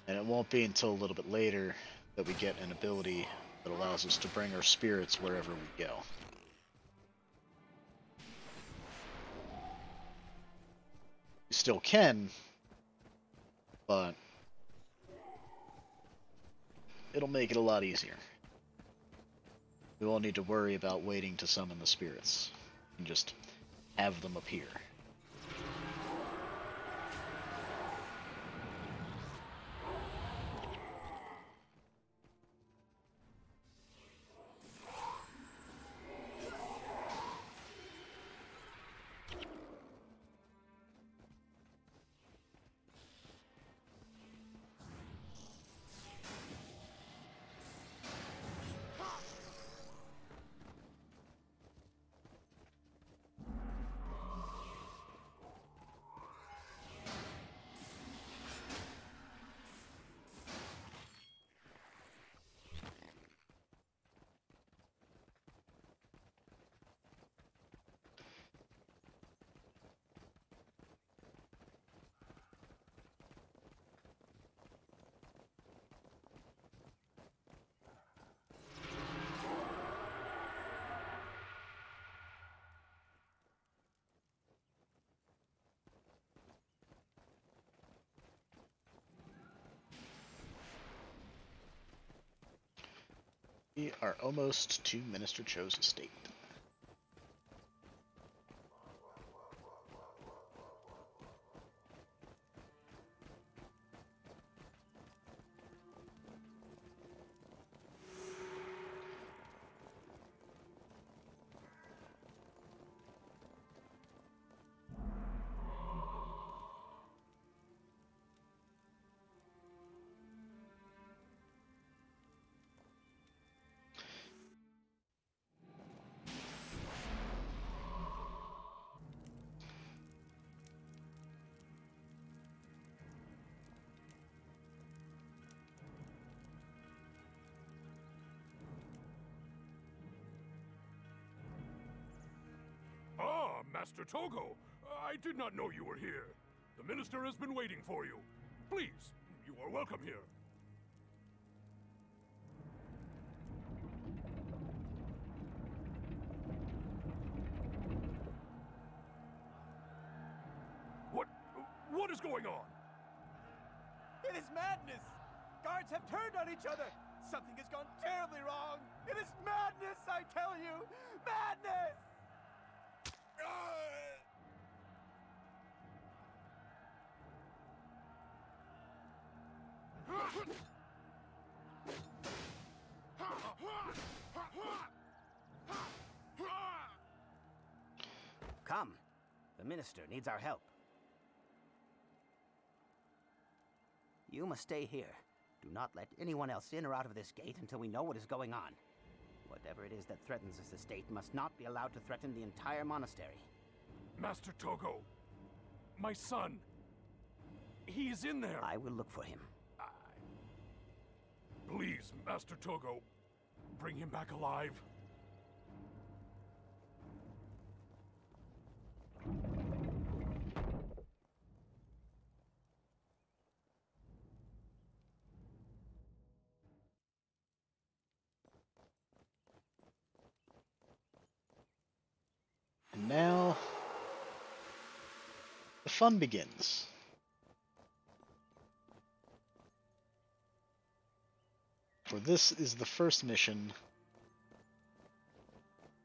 And it won't be until a little bit later that we get an ability that allows us to bring our spirits wherever we go. still can, but it'll make it a lot easier. We won't need to worry about waiting to summon the spirits. And just have them appear. We are almost to Minister Cho's estate. Master Togo, I did not know you were here. The minister has been waiting for you. Please, you are welcome here. What is going on? It is madness! Guards have turned on each other! Something has gone terribly wrong! It is madness, I tell you! Madness! Come. The minister needs our help. You must stay here. Do not let anyone else in or out of this gate until we know what is going on. Whatever it is that threatens this estate must not be allowed to threaten the entire monastery. Master Togo, my son, he is in there. I will look for him. Please, Master Togo, bring him back alive. And now, the fun begins. For this is the first mission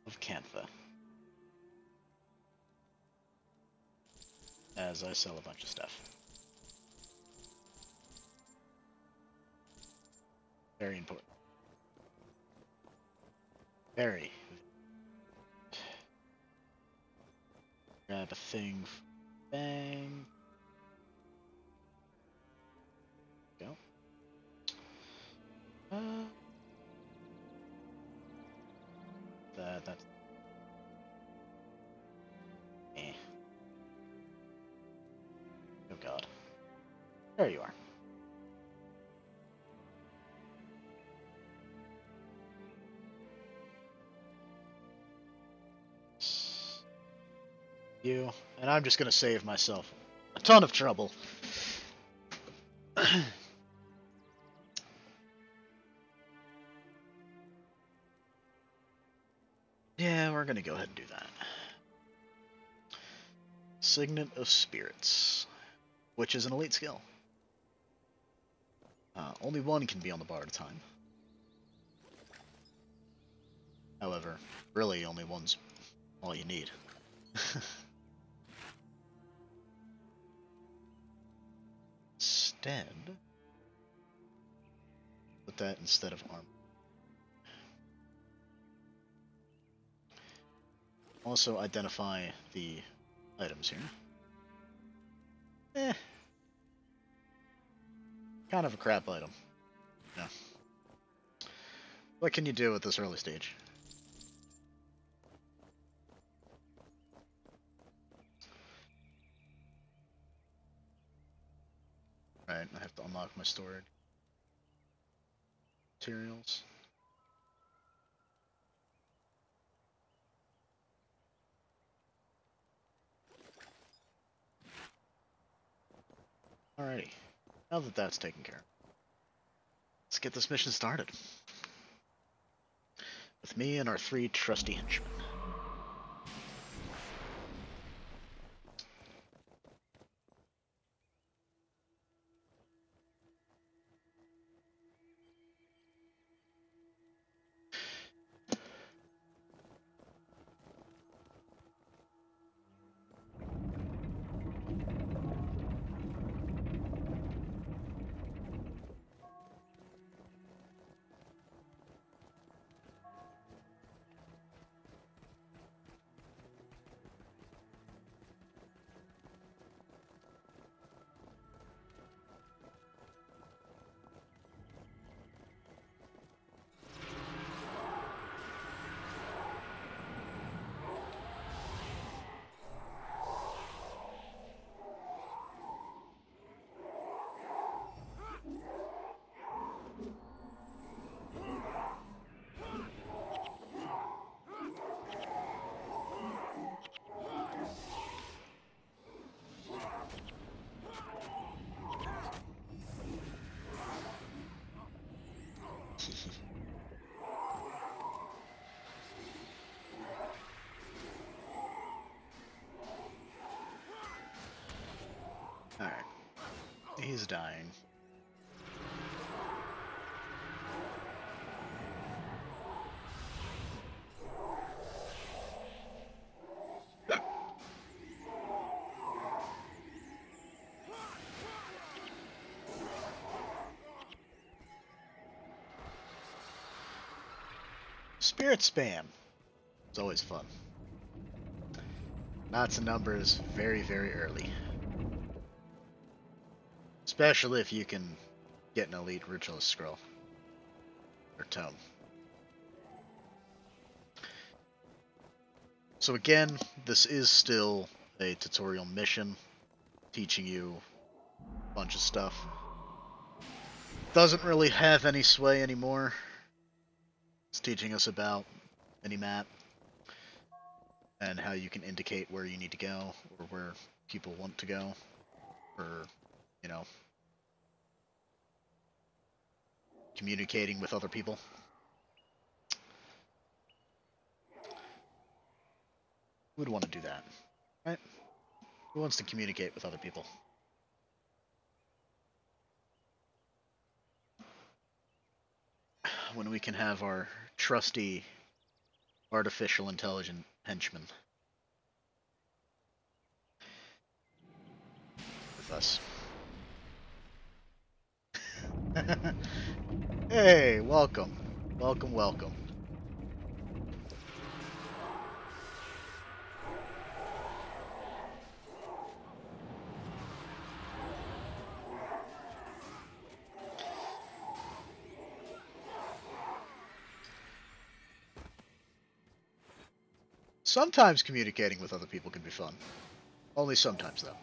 of Cantha. As I sell a bunch of stuff. Very important. Very. Grab a thing. Bang. Go. That's. Eh. Oh god. There you are. You, and I'm just gonna save myself a ton of trouble. Yeah, we're gonna go ahead and do that. Signet of Spirits, which is an elite skill. Only one can be on the bar at a time. However, really only one's all you need. Instead, put that instead of armor. Also identify the items here. Kind of a crap item. Yeah. What can you do at this early stage? Right, I have to unlock my storage. Materials. Alrighty. Now that that's taken care of, let's get this mission started. With me and our 3 trusty henchmen. Alright. He's dying. Spirit spam. It's always fun. Lots of numbers very, very early. Especially if you can get an elite ritualist scroll. Or tome. So again, this is still a tutorial mission. Teaching you a bunch of stuff. Doesn't really have any sway anymore. It's teaching us about mini-map. And how you can indicate where you need to go. Or where people want to go. Or, you know, communicating with other people. Who would want to do that, right? Who wants to communicate with other people? When we can have our trusty artificial intelligent henchmen with us. Hey, welcome. Welcome, welcome. Sometimes communicating with other people can be fun. Only sometimes, though.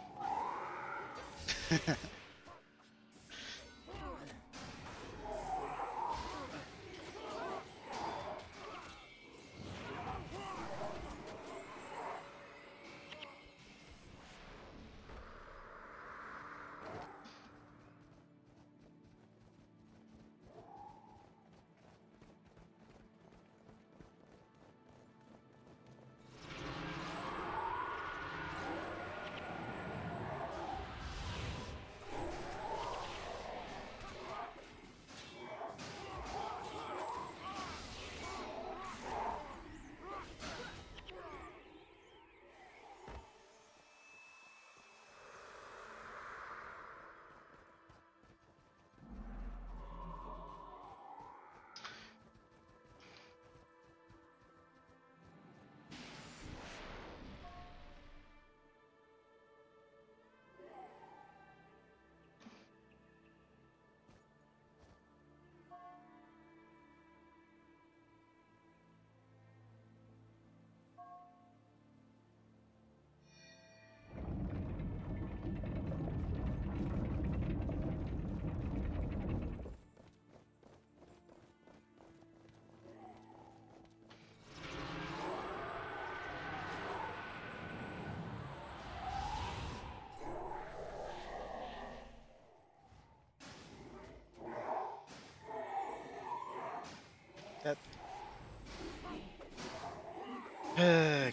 That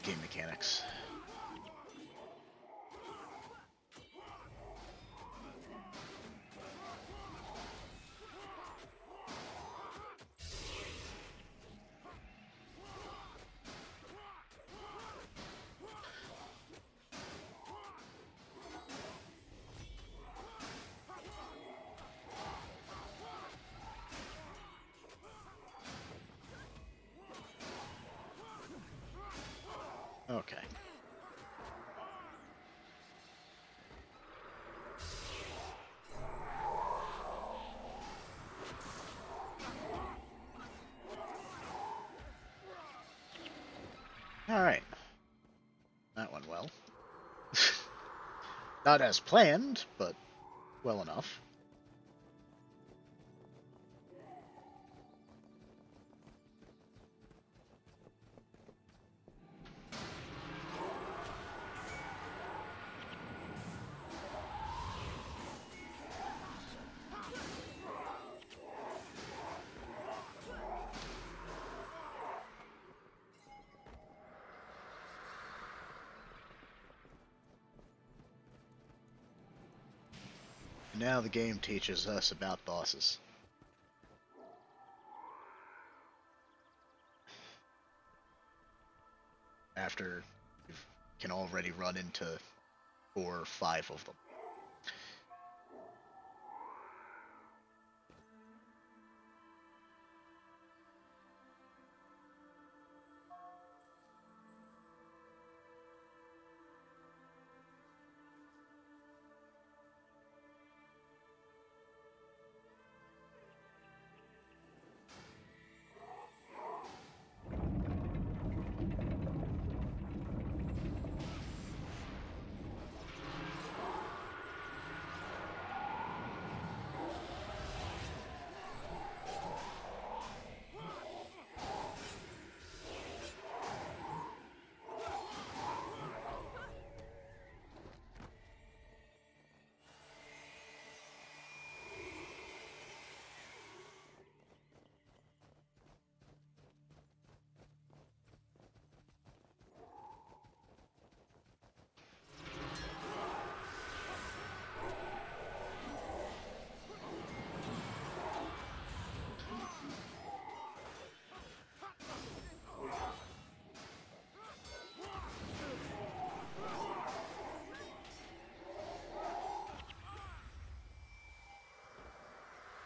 game mechanics. Okay. Alright. That went well. Not as planned, but well enough. Now the game teaches us about bosses. After you can already run into 4 or 5 of them.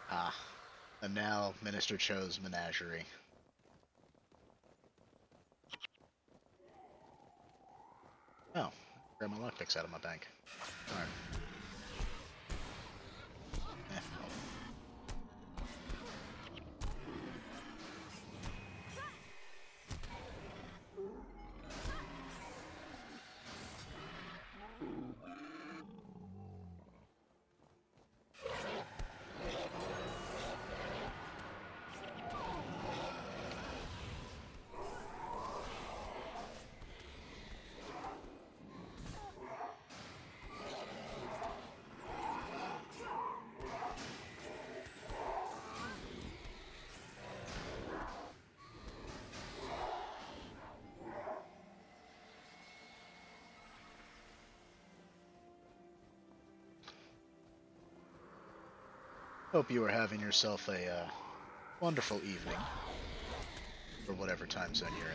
Ah, and now Minister Cho's menagerie. Oh, grab my lockpicks out of my bank. Alright. Hope you are having yourself a wonderful evening, or whatever time zone you're in.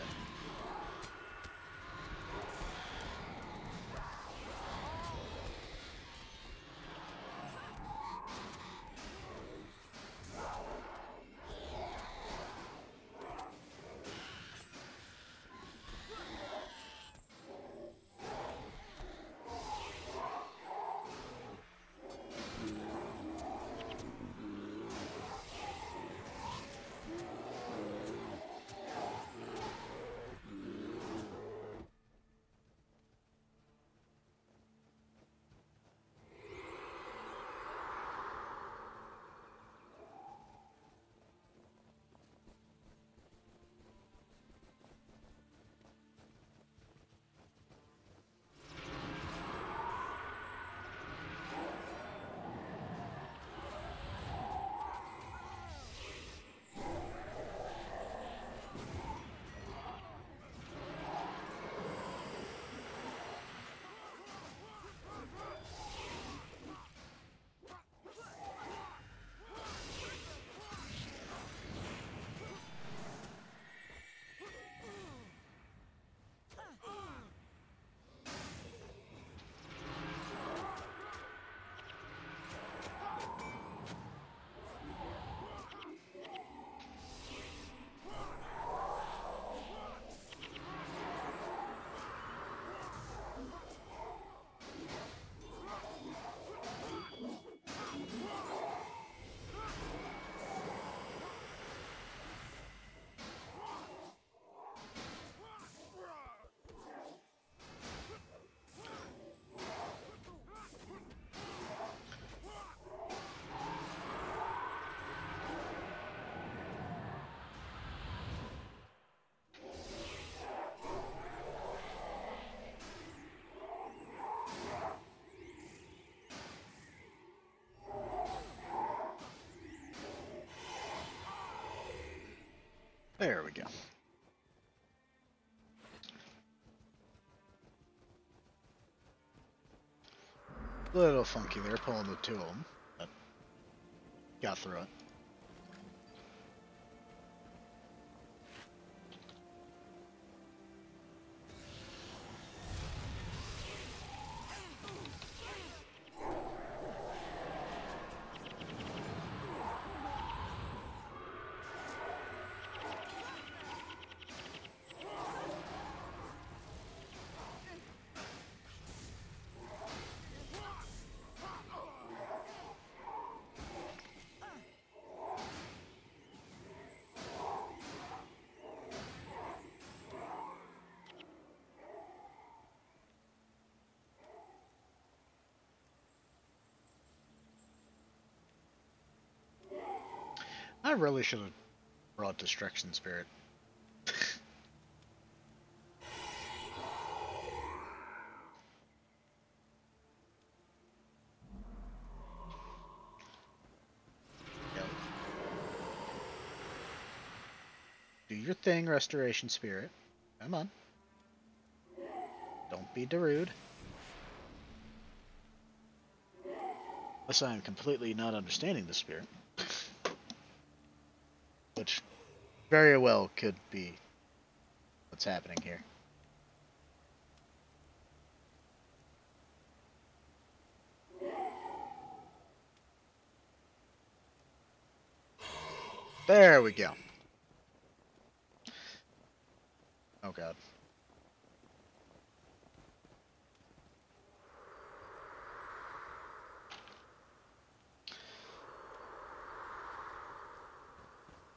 A little funky there, pulling the two of them, but got through it. I really should have brought Destruction Spirit. Yep. Do your thing, Restoration Spirit. Come on. Don't be rude. Unless I am completely not understanding the spirit. Which very well could be what's happening here. There we go. Oh god.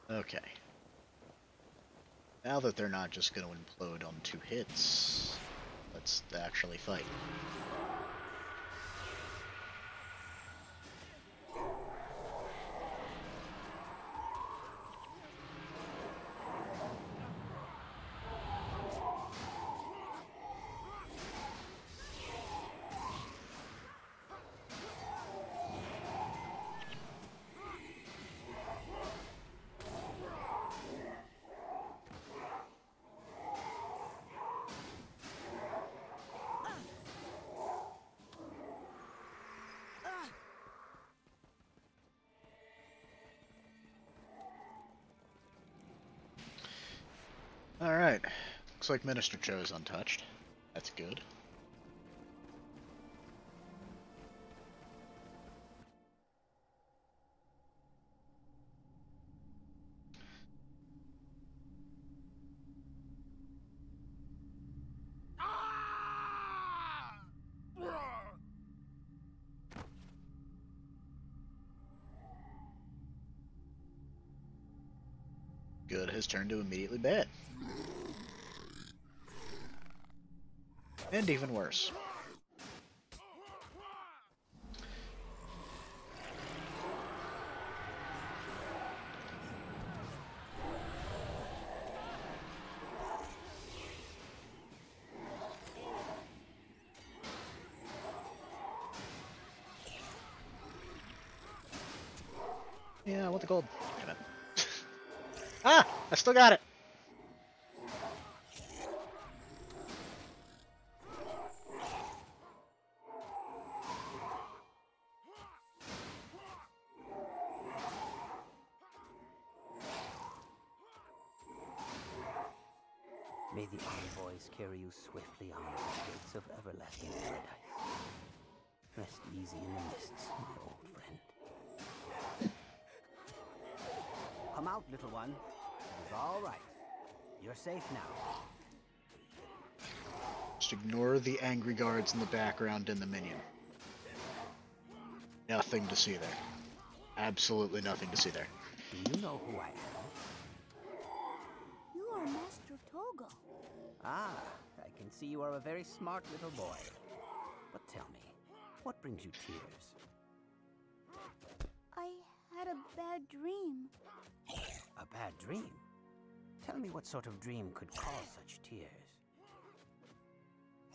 Okay. Now that they're not just going to implode on 2 hits, let's actually fight. Alright. Looks like Minister Cho is untouched. That's good. Good has turned to immediately bad. And even worse. Yeah, I want the gold. Damn it. Ah! I still got it! May the envoys carry you swiftly on to the gates of everlasting paradise. Rest easy in the mists, my old friend. Come out, little one. It is all right. You're safe now. Just ignore the angry guards in the background and the minion. Nothing to see there. Absolutely nothing to see there. Do you know who I am? You are Master Togo. Ah, I can see you are a very smart little boy. But tell me, what brings you tears? I had a bad dream. A bad dream? Tell me what sort of dream could cause such tears.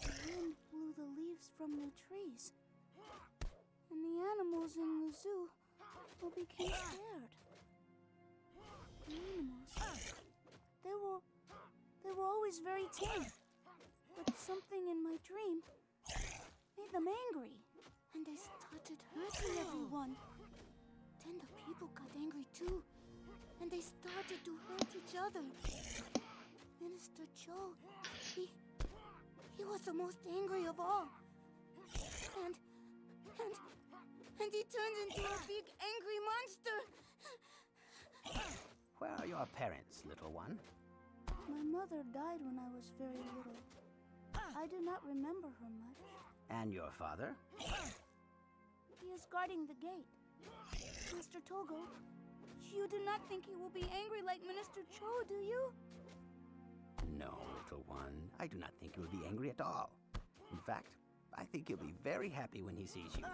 The wind blew the leaves from the trees. And the animals in the zoo all became scared. The animals, they were always very tame. But something in my dream made them angry. And they started hurting everyone. Then the people got angry too, and they started to hurt each other. Minister Cho, he was the most angry of all. And he turned into a big angry monster. Where are your parents, little one? My mother died when I was very little. I do not remember her much. And your father? He is guarding the gate. Mr. Togo, you do not think he will be angry like Minister Cho, do you? No, little one. I do not think he will be angry at all. In fact, I think he'll be very happy when he sees you.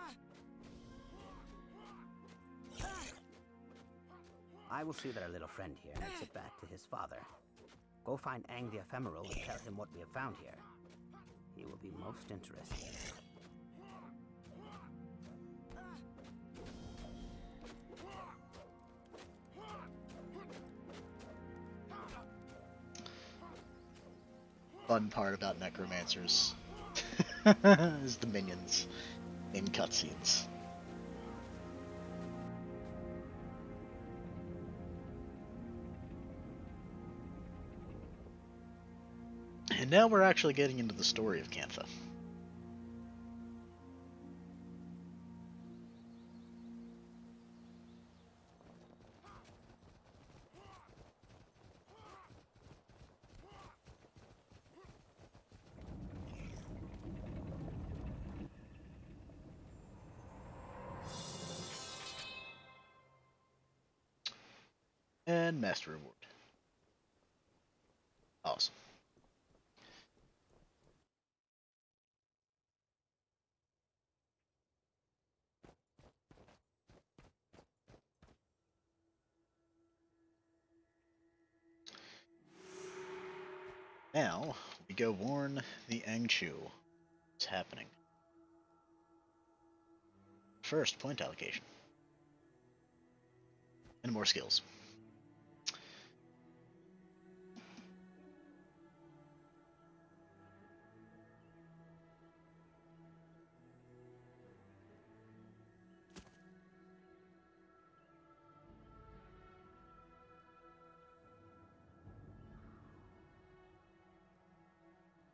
I will see that our little friend here makes it back to his father. Go find Aang the Ephemeral and tell him what we have found here. He will be most interested. Fun part about necromancers is the minions in cutscenes. And now we're actually getting into the story of Cantha. And Master Reward. Awesome. Now, we go warn the Angchu what's happening. First, point allocation. And more skills.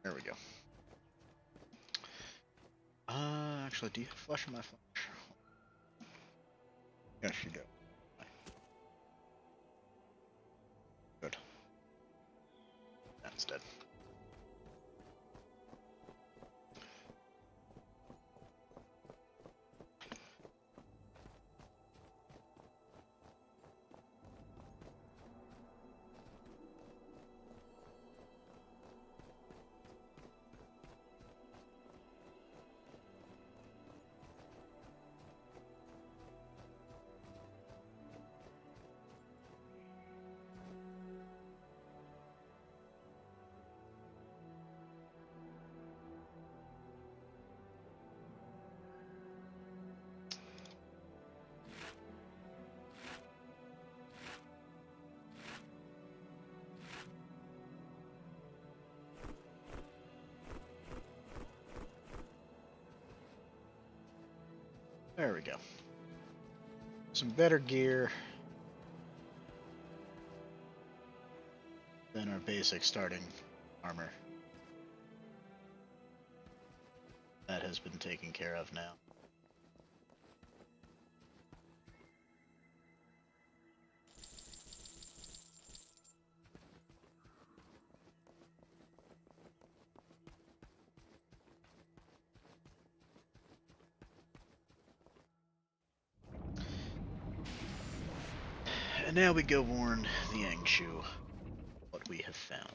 There we go. Actually, do you have flesh in my flesh? Yes, you do. Good. That's dead. There we go. Some better gear than our basic starting armor. That has been taken care of now. And now we go warn the Yangshu what we have found.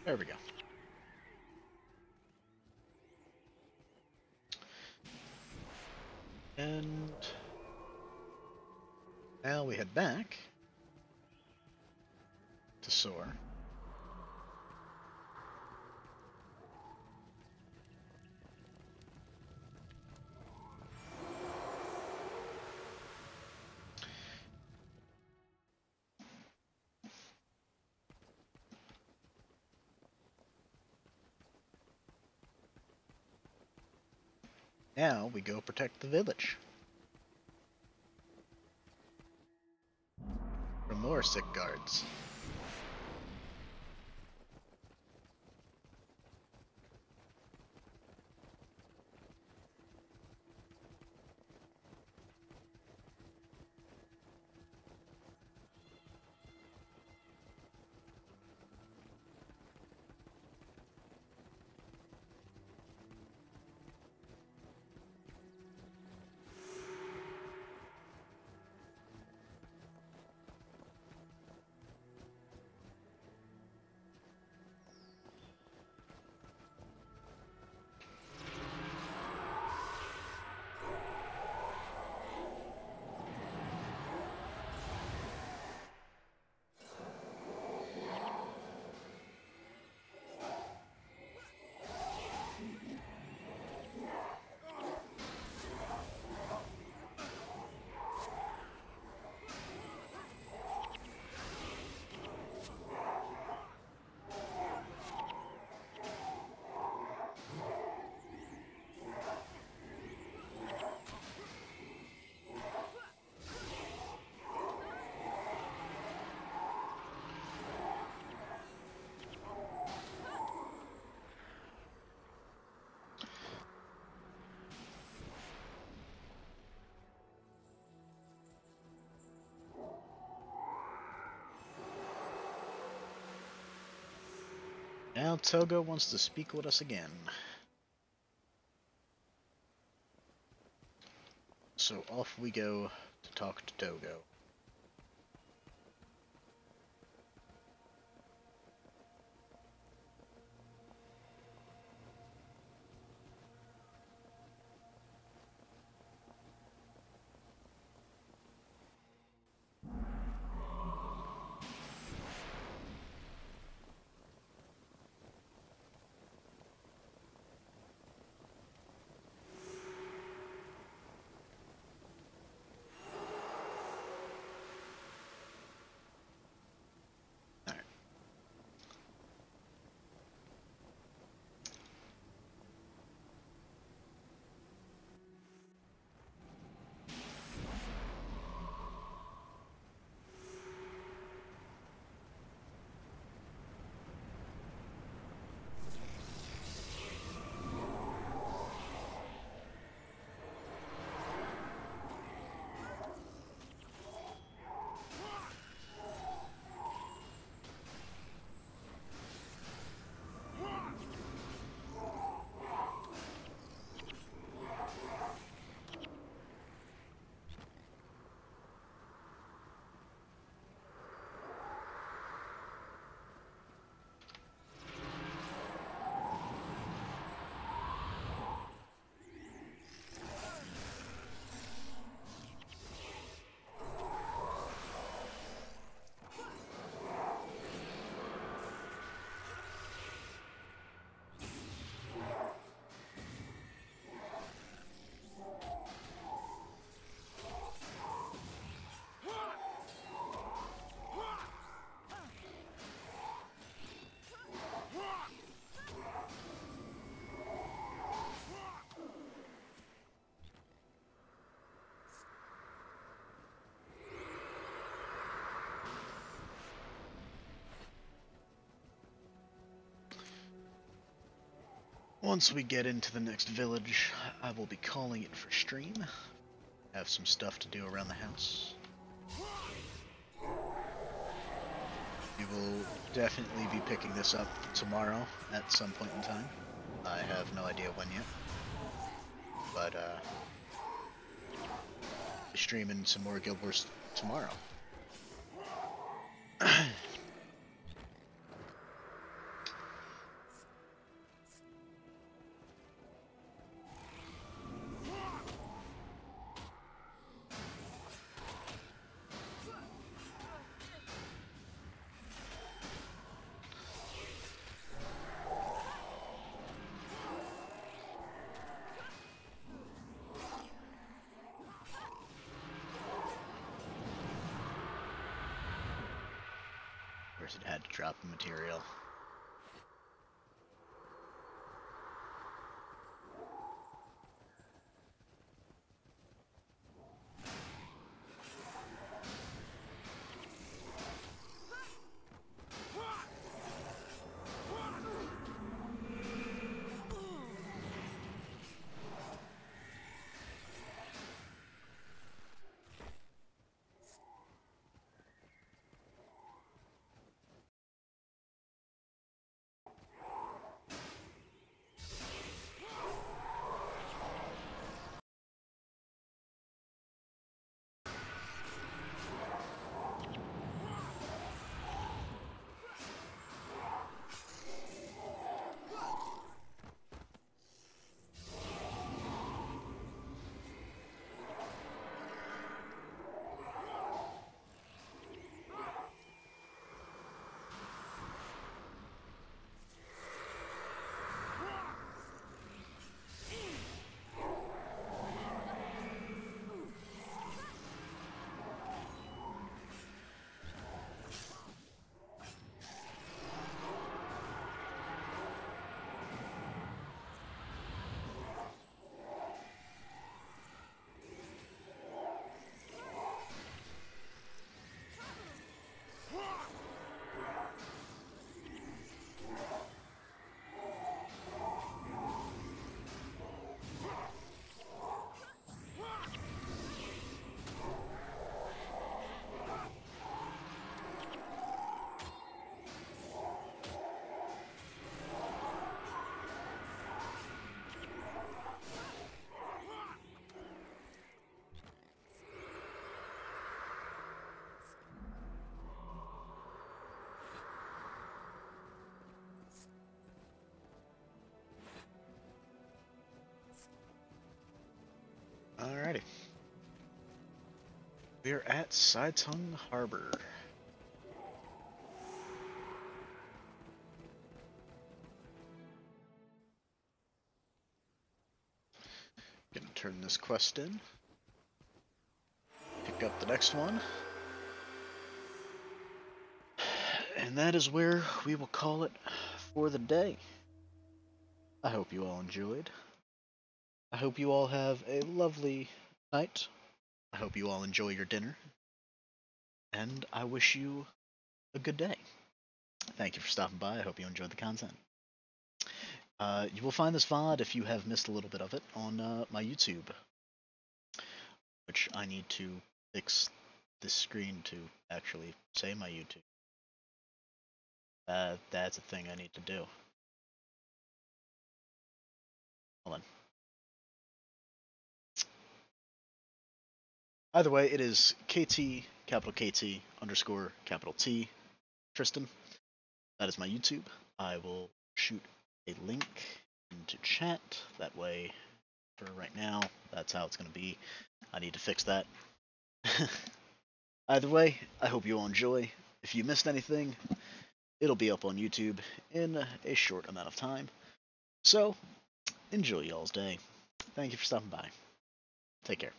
There we go. And now we head back to Soar. Now we go protect the village from more sick guards. Now Togo wants to speak with us again. So off we go to talk to Togo. Once we get into the next village, I will be calling it for stream. Have some stuff to do around the house. We will definitely be picking this up tomorrow at some point in time. I have no idea when yet. But, streaming some more Guild Wars tomorrow. it had to drop the material. Alrighty. We're at Saitung Harbor. Gonna turn this quest in. Pick up the next one. And that is where we will call it for the day. I hope you all enjoyed. I hope you all have a lovely night. I hope you all enjoy your dinner. And I wish you a good day. Thank you for stopping by. I hope you enjoyed the content. You will find this VOD, if you have missed a little bit of it, on my YouTube. Which I need to fix this screen to actually say my YouTube. That's a thing I need to do. Hold on. Either way, it is KT, capital KT, underscore, capital T, Tristan. That is my YouTube. I will shoot a link into chat. That way, for right now, that's how it's going to be. I need to fix that. Either way, I hope you all enjoy. If you missed anything, it'll be up on YouTube in a short amount of time. So, enjoy y'all's day. Thank you for stopping by. Take care.